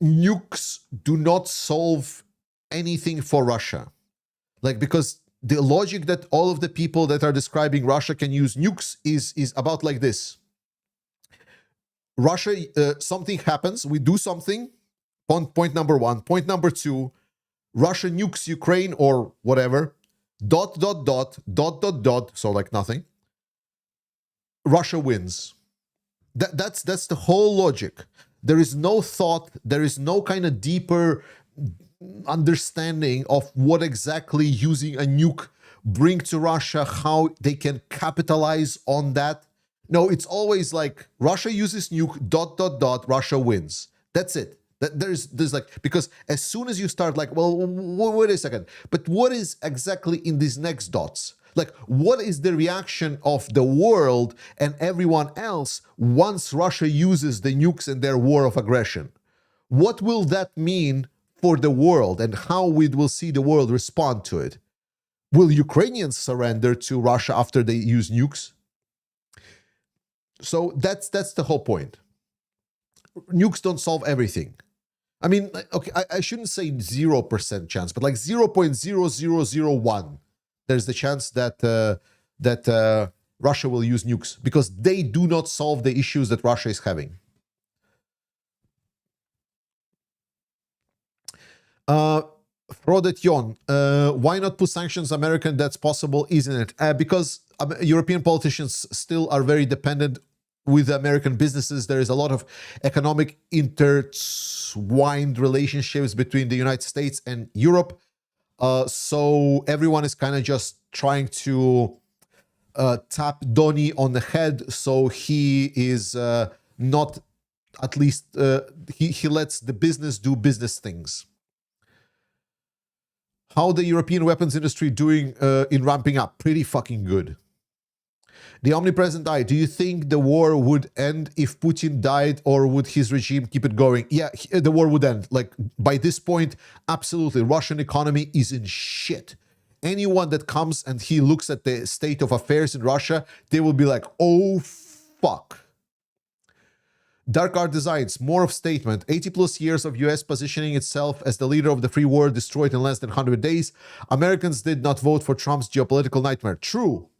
Nukes do not solve anything for Russia. Like, because the logic that all of the people that are describing Russia can use nukes is about like this. Russia, something happens, we do something, point number one. Point number two, Russia nukes Ukraine or whatever, dot, dot, dot, dot, dot, dot, so like nothing. Russia wins. That's the whole logic. There is no thought, there is no kind of deeper understanding of what exactly using a nuke bring to Russia, how they can capitalize on that. No, it's always like Russia uses nuke, dot, dot, dot, Russia wins. That's it. There's like, because as soon as you start like, well, wait a second, but what is exactly in these next dots? Like, what is the reaction of the world and everyone else once Russia uses the nukes in their war of aggression? What will that mean for the world, and how we will see the world respond to it? Will Ukrainians surrender to Russia after they use nukes? So that's the whole point. Nukes don't solve everything. I mean, okay, I shouldn't say 0% chance, but like 0.0001. There's the chance that Russia will use nukes, because they do not solve the issues that Russia is having. Frodet why not put sanctions American? That's possible, isn't it? Because European politicians still are very dependent with American businesses. There is a lot of economic intertwined relationships between the United States and Europe. So everyone is kind of just trying to tap Donny on the head, so he is not, at least he lets the business do business things. How the European weapons industry doing in ramping up? Pretty fucking good. The omnipresent eye. Do you think the war would end if Putin died, or would his regime keep it going? Yeah, the war would end. Like, by this point, absolutely. Russian economy is in shit. Anyone that comes and he looks at the state of affairs in Russia, they will be like, oh, fuck. Dark Art Designs, more of statement. 80 plus years of US positioning itself as the leader of the free world destroyed in less than 100 days. Americans did not vote for Trump's geopolitical nightmare. True.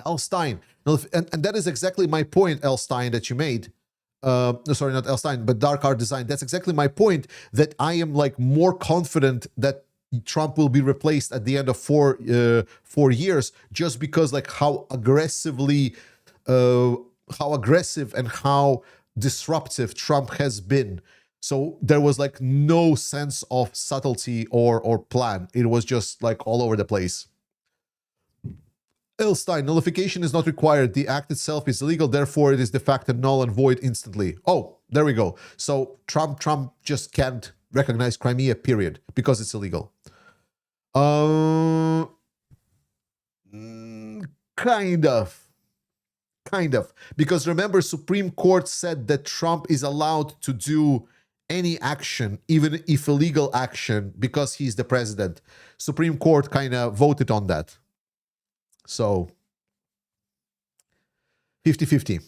L. Stein. And that is exactly my point, L. Stein, that you made. Sorry, not L. Stein, but Dark Art Design. That's exactly my point, that I am like more confident that Trump will be replaced at the end of 4 years, just because like how aggressive and how disruptive Trump has been. So there was like no sense of subtlety or plan. It was just like all over the place. Ilstein, nullification is not required. The act itself is illegal, therefore it is de facto null and void instantly. Oh, there we go. So Trump just can't recognize Crimea, period, because it's illegal. Kind of. Because remember, Supreme Court said that Trump is allowed to do any action, even if illegal action, because he's the president. Supreme Court kind of voted on that. So, 50-50.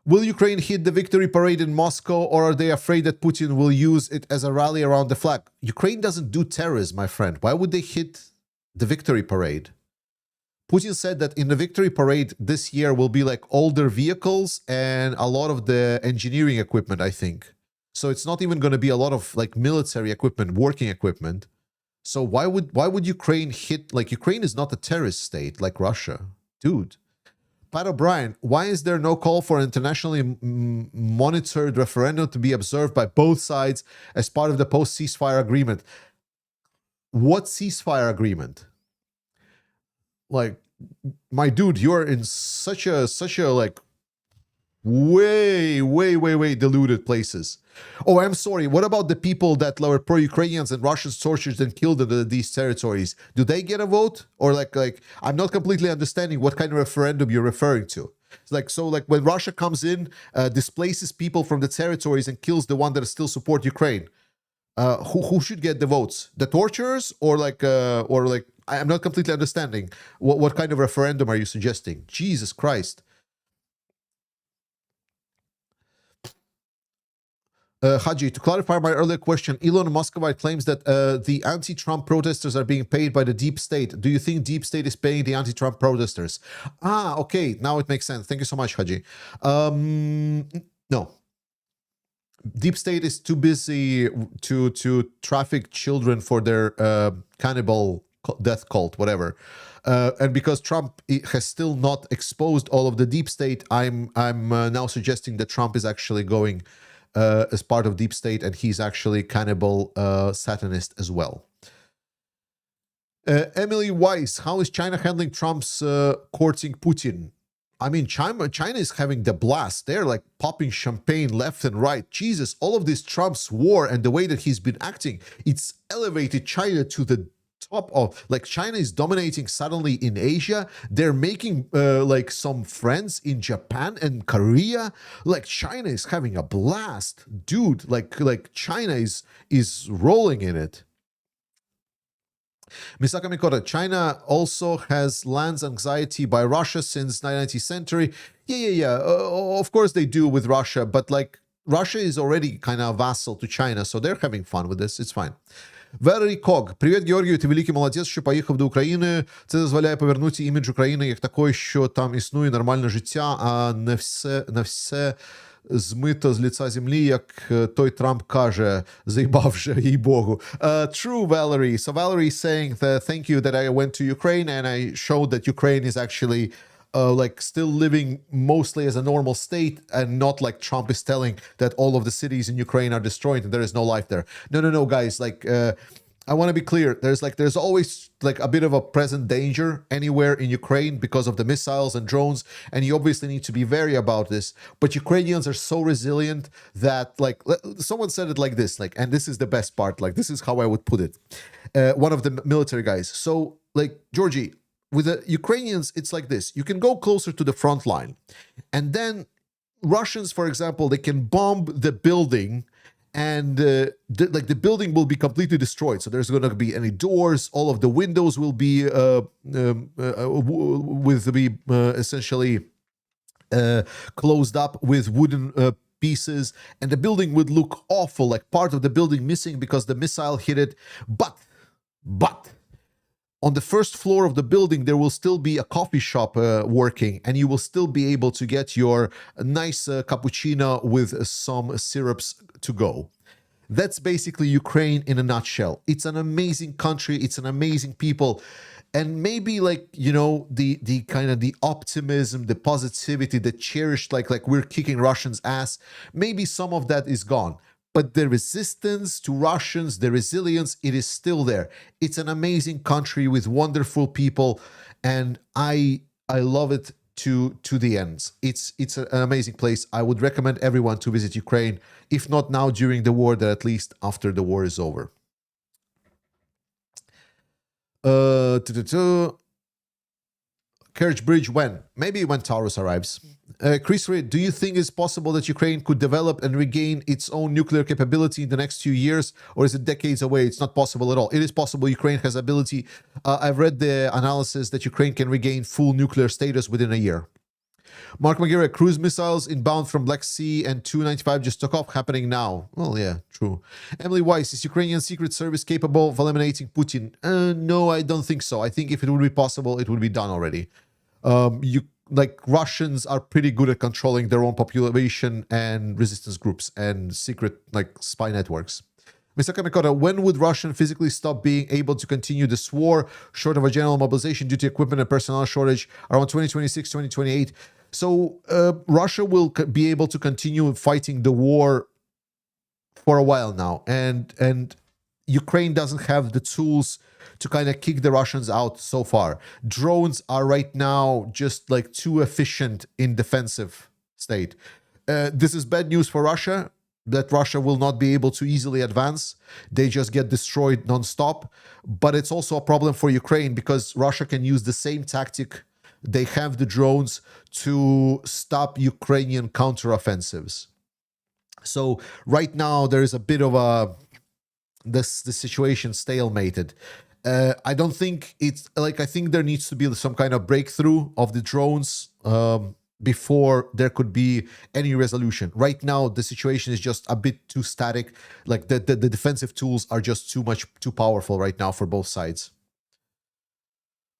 Will Ukraine hit the victory parade in Moscow, or are they afraid that Putin will use it as a rally around the flag? Ukraine doesn't do terrorism, my friend. Why would they hit the victory parade? Putin said that in the victory parade this year will be like older vehicles and a lot of the engineering equipment, I think. So it's not even going to be a lot of like military equipment, working equipment. So why would Ukraine hit, like, Ukraine is not a terrorist state like Russia. Dude. Pat O'Brien, why is there no call for an internationally monitored referendum to be observed by both sides as part of the post-ceasefire agreement? What ceasefire agreement? Like, my dude, you're in such a like way deluded places. Oh, I'm sorry. What about the people that were pro-Ukrainians and Russians tortured and killed in these territories? Do they get a vote? Or like I'm not completely understanding what kind of referendum you're referring to. It's like, so like when Russia comes in, displaces people from the territories and kills the one that still support Ukraine, who should get the votes? The torturers or like I'm not completely understanding. What kind of referendum are you suggesting? Jesus Christ. Haji, to clarify my earlier question, Elon Muscovite claims that the anti-Trump protesters are being paid by the deep state. Do you think deep state is paying the anti-Trump protesters? Ah, okay. Now it makes sense. Thank you so much, Haji. No. Deep state is too busy to traffic children for their cannibal death cult, whatever. And because Trump has still not exposed all of the deep state, I'm now suggesting that Trump is actually going as part of deep state, and he's actually cannibal satanist as well. Emily Weiss, how is China handling Trump's courting Putin? I mean, China is having the blast. They're like popping champagne left and right. Jesus, all of this Trump's war and the way that he's been acting, it's elevated China to the top of, like, China is dominating suddenly in Asia. They're making like some friends in Japan and Korea. Like, China is having a blast, dude. Like China is rolling in it. Misaka Mikoto, China also has lands anxiety by Russia since 19th century. Yeah. Of course they do with Russia, but like Russia is already kind of a vassal to China, so they're having fun with this. It's fine. Валерій Ког. Привіт, Георгію, ти великий молодець, що поїхав до України. Це дозволяє повернути імідж України як такої, що там існує нормальне життя, а не все змито з лиця землі, як той Трамп каже, заїбав вже, їй-богу. True, Valerie. So Valerie is saying that thank you that I went to Ukraine and I showed that Ukraine is actually like still living mostly as a normal state, and not like Trump is telling that all of the cities in Ukraine are destroyed and there is no life there. No, guys. Like, I want to be clear. There's always like a bit of a present danger anywhere in Ukraine because of the missiles and drones, and you obviously need to be wary about this. But Ukrainians are so resilient that, like, someone said it like this, like, and this is the best part. Like, this is how I would put it. One of the military guys. So, like, Georgie, with the Ukrainians, it's like this. You can go closer to the front line. And then Russians, for example, they can bomb the building, and the building will be completely destroyed. So there's going to be any doors. All of the windows will be essentially closed up with wooden pieces. And the building would look awful, like part of the building missing because the missile hit it. But on the first floor of the building, there will still be a coffee shop working, and you will still be able to get your nice cappuccino with some syrups to go. That's basically Ukraine in a nutshell. It's an amazing country. It's an amazing people. And maybe, like, you know, the kind of the optimism, the positivity, the cherished, like we're kicking Russians' ass, maybe some of that is gone. But the resistance to Russians, the resilience, it is still there. It's an amazing country with wonderful people, and I love it to the ends. It's an amazing place. I would recommend everyone to visit Ukraine, if not now during the war, then at least after the war is over. Kerch Bridge when? Maybe when Taurus arrives. Chris Reed, do you think it's possible that Ukraine could develop and regain its own nuclear capability in the next few years, or is it decades away? It's not possible at all. It is possible. Ukraine has ability. I've read the analysis that Ukraine can regain full nuclear status within a year. Mark Magira, cruise missiles inbound from Black Sea and 295 just took off, happening now. Well, yeah, true. Emily Weiss, is Ukrainian Secret Service capable of eliminating Putin? No, I don't think so. I think if it would be possible, it would be done already. Russians are pretty good at controlling their own population and resistance groups and secret, like, spy networks. Mr. Kamikota, when would Russia physically stop being able to continue this war, short of a general mobilization due to equipment and personnel shortage, around 2026, 2028? So Russia will be able to continue fighting the war for a while now, and Ukraine doesn't have the tools to kind of kick the Russians out so far. Drones are right now just like too efficient in defensive state. This is bad news for Russia, that Russia will not be able to easily advance. They just get destroyed nonstop. But it's also a problem for Ukraine because Russia can use the same tactic. They have the drones to stop Ukrainian counteroffensives. So right now there is a bit of the situation stalemated. I don't think it's like, I think there needs to be some kind of breakthrough of the drones before there could be any resolution. Right now, the situation is just a bit too static. Like the defensive tools are just too powerful right now for both sides.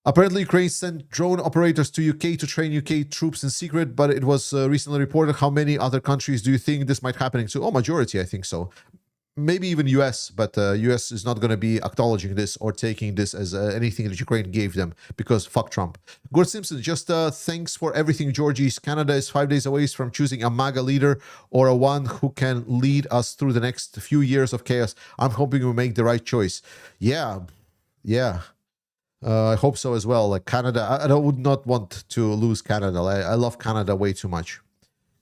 Apparently, Ukraine sent drone operators to UK to train UK troops in secret, but it was recently reported. How many other countries do you think this might happen to? Oh, majority, I think so. Maybe even US, but US is not going to be acknowledging this or taking this as anything that Ukraine gave them, because fuck Trump. Gord Simpson, just thanks for everything, Georgies. Canada is 5 days away from choosing a MAGA leader or a one who can lead us through the next few years of chaos. I'm hoping we make the right choice. Yeah. I hope so as well. Like Canada, I would not want to lose Canada. I love Canada way too much.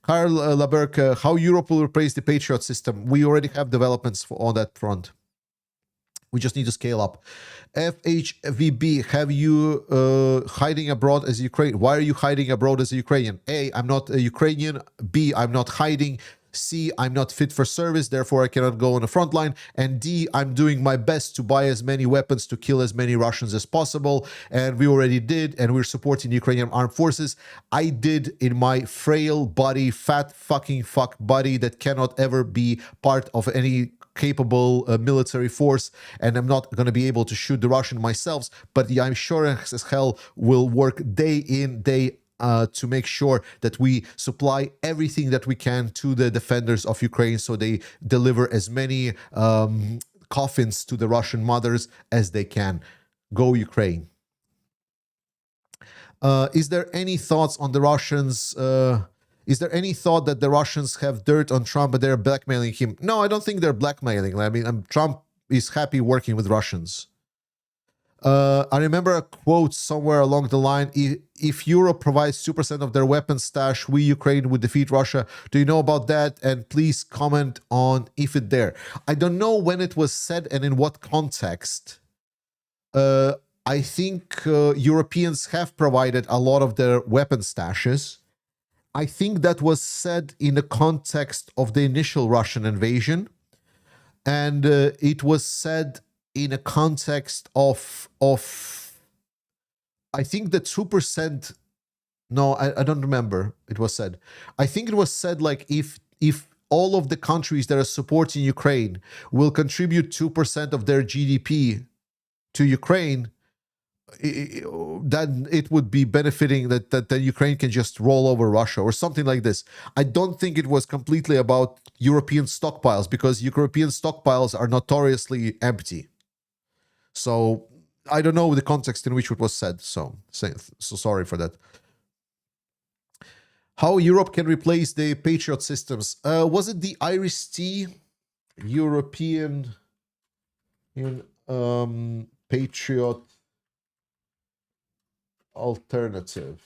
Karl Laberg, how Europe will replace the Patriot system? We already have developments on that front. We just need to scale up. FHVB, have you hiding abroad as Ukraine? Why are you hiding abroad as a Ukrainian? A, I'm not a Ukrainian. B, I'm not hiding. C, I'm not fit for service, therefore I cannot go on the front line. And D, I'm doing my best to buy as many weapons to kill as many Russians as possible. And we already did, and we're supporting the Ukrainian armed forces. I did in my frail body, fat fucking fuck body that cannot ever be part of any capable military force, and I'm not going to be able to shoot the Russian myself, but I'm sure as hell will work day in, day to make sure that we supply everything that we can to the defenders of Ukraine so they deliver as many coffins to the Russian mothers as they can. Go Ukraine. Is there any thoughts on the Russians? Is there any thought that the Russians have dirt on Trump but they're blackmailing him? No, I don't think they're blackmailing. I mean, Trump is happy working with Russians. I remember a quote somewhere along the line, if Europe provides 2% of their weapons stash, we, Ukraine, would defeat Russia. Do you know about that? And please comment on if it there. I don't know when it was said and in what context. I think Europeans have provided a lot of their weapon stashes. I think that was said in the context of the initial Russian invasion. And it was said in a context of I think the 2%, no, I don't remember it was said. I think it was said like if all of the countries that are supporting Ukraine will contribute 2% of their GDP to Ukraine, then it would be benefiting that Ukraine can just roll over Russia or something like this. I don't think it was completely about European stockpiles, because European stockpiles are notoriously empty. So I don't know the context in which it was said. So sorry for that. How Europe can replace the Patriot systems? Was it the Iris-T European Patriot alternative?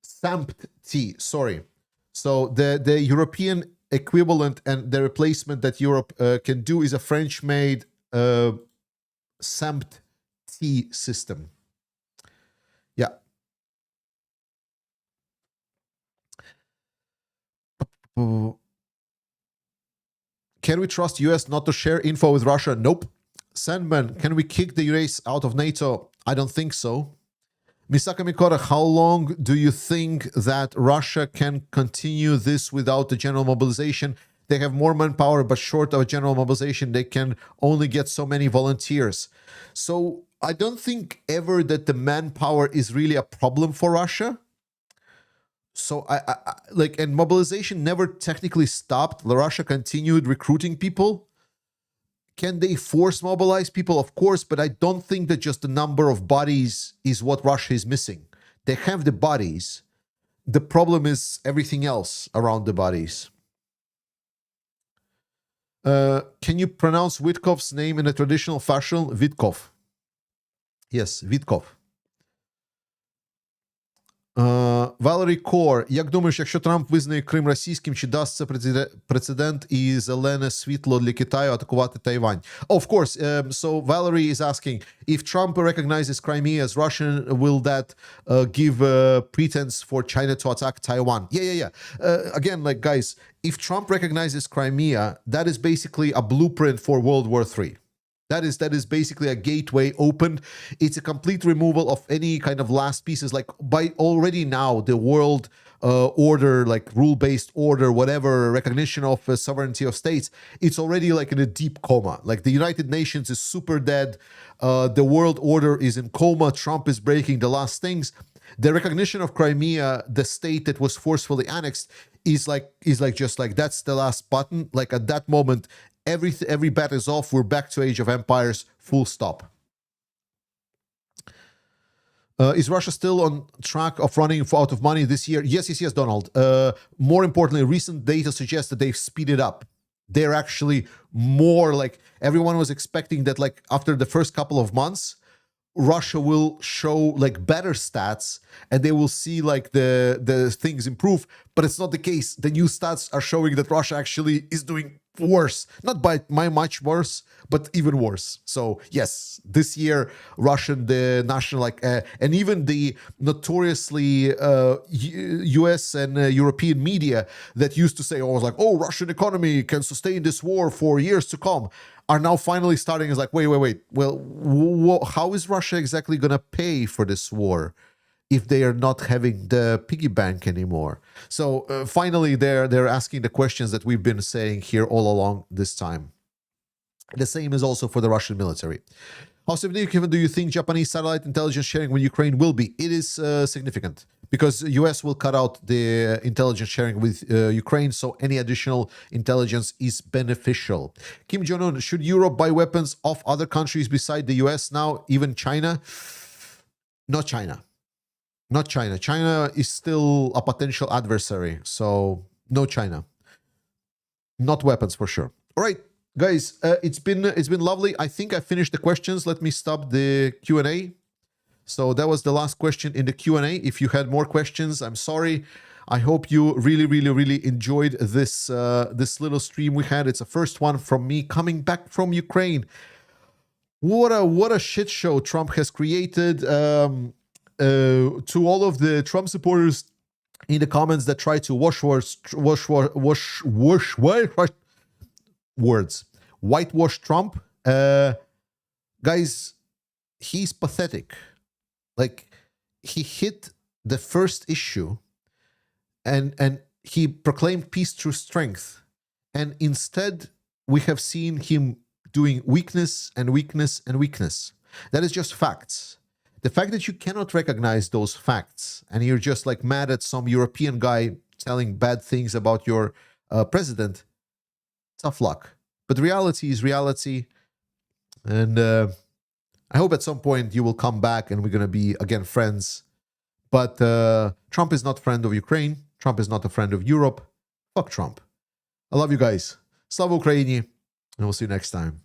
SAMPT, sorry. So the European equivalent and the replacement that Europe can do is a French-made SAMPT system. Yeah. Can we trust US not to share info with Russia? Nope. Sandman, can we kick the US out of NATO? I don't think so. Misaka Mikora, how long do you think that Russia can continue this without the general mobilization? They have more manpower, but short of a general mobilization, they can only get so many volunteers. So I don't think ever that the manpower is really a problem for Russia. So and mobilization never technically stopped. Russia continued recruiting people. Can they force mobilize people? Of course, but I don't think that just the number of bodies is what Russia is missing. They have the bodies. The problem is everything else around the bodies. Can you pronounce Witkov's name in a traditional fashion? Witkov. Yes, Witkov. Валерій Кор, як думаєш, якщо Трамп визнає Крим російським, чи дасть це прецедент і зелене світло для Китаю атакувати Тайвань? Of course. So Valerie is asking, if Trump recognizes Crimea as Russian, will that give pretense for China to attack Taiwan? Yeah. Again, like, guys, if Trump recognizes Crimea, that is basically a blueprint for World War III. That is basically a gateway opened. It's a complete removal of any kind of last pieces. Like, by already now, the world order, like rule-based order, whatever, recognition of sovereignty of states, it's already like in a deep coma. Like, the United Nations is super dead. The world order is in coma. Trump is breaking the last things. The recognition of Crimea, the state that was forcefully annexed, is like just like that's the last button. Like, at that moment, every bet is off. We're back to Age of Empires, full stop. Is Russia still on track of running out of money this year? Yes, Donald. More importantly, recent data suggests that they've speeded up. They're actually more like, everyone was expecting that, like, after the first couple of months, Russia will show like better stats and they will see like the things improve, but it's not the case. The new stats are showing that Russia actually is doing worse, not by much worse, but even worse. So yes, this year Russian, the national, like and even the notoriously US and European media that used to say, oh, Russian economy can sustain this war for years to come, are now finally starting as like, wait. Well, how is Russia exactly going to pay for this war if they are not having the piggy bank anymore? So finally, they're asking the questions that we've been saying here all along this time. The same is also for the Russian military. How significant do you think Japanese satellite intelligence sharing with Ukraine will be? It is significant, because US will cut out the intelligence sharing with Ukraine, so any additional intelligence is beneficial. Kim Jong-un, should Europe buy weapons of other countries beside the US now, even China? Not China. Not China. China is still a potential adversary, so no China. Not weapons for sure. All right. Guys, it's been lovely. I think I finished the questions. Let me stop the Q&A. So that was the last question in the Q&A. If you had more questions, I'm sorry. I hope you really enjoyed this this little stream we had. It's the first one from me coming back from Ukraine. What a shit show Trump has created. To all of the Trump supporters in the comments that try to whitewash Trump, guys, he's pathetic. Like, he hit the first issue and he proclaimed peace through strength, and instead we have seen him doing weakness. That is just facts. The fact that you cannot recognize those facts and you're just like mad at some European guy telling bad things about your president, tough luck. But reality is reality. And I hope at some point you will come back and we're going to be again friends. But Trump is not a friend of Ukraine. Trump is not a friend of Europe. Fuck Trump. I love you guys. Slava Ukraini. And we'll see you next time.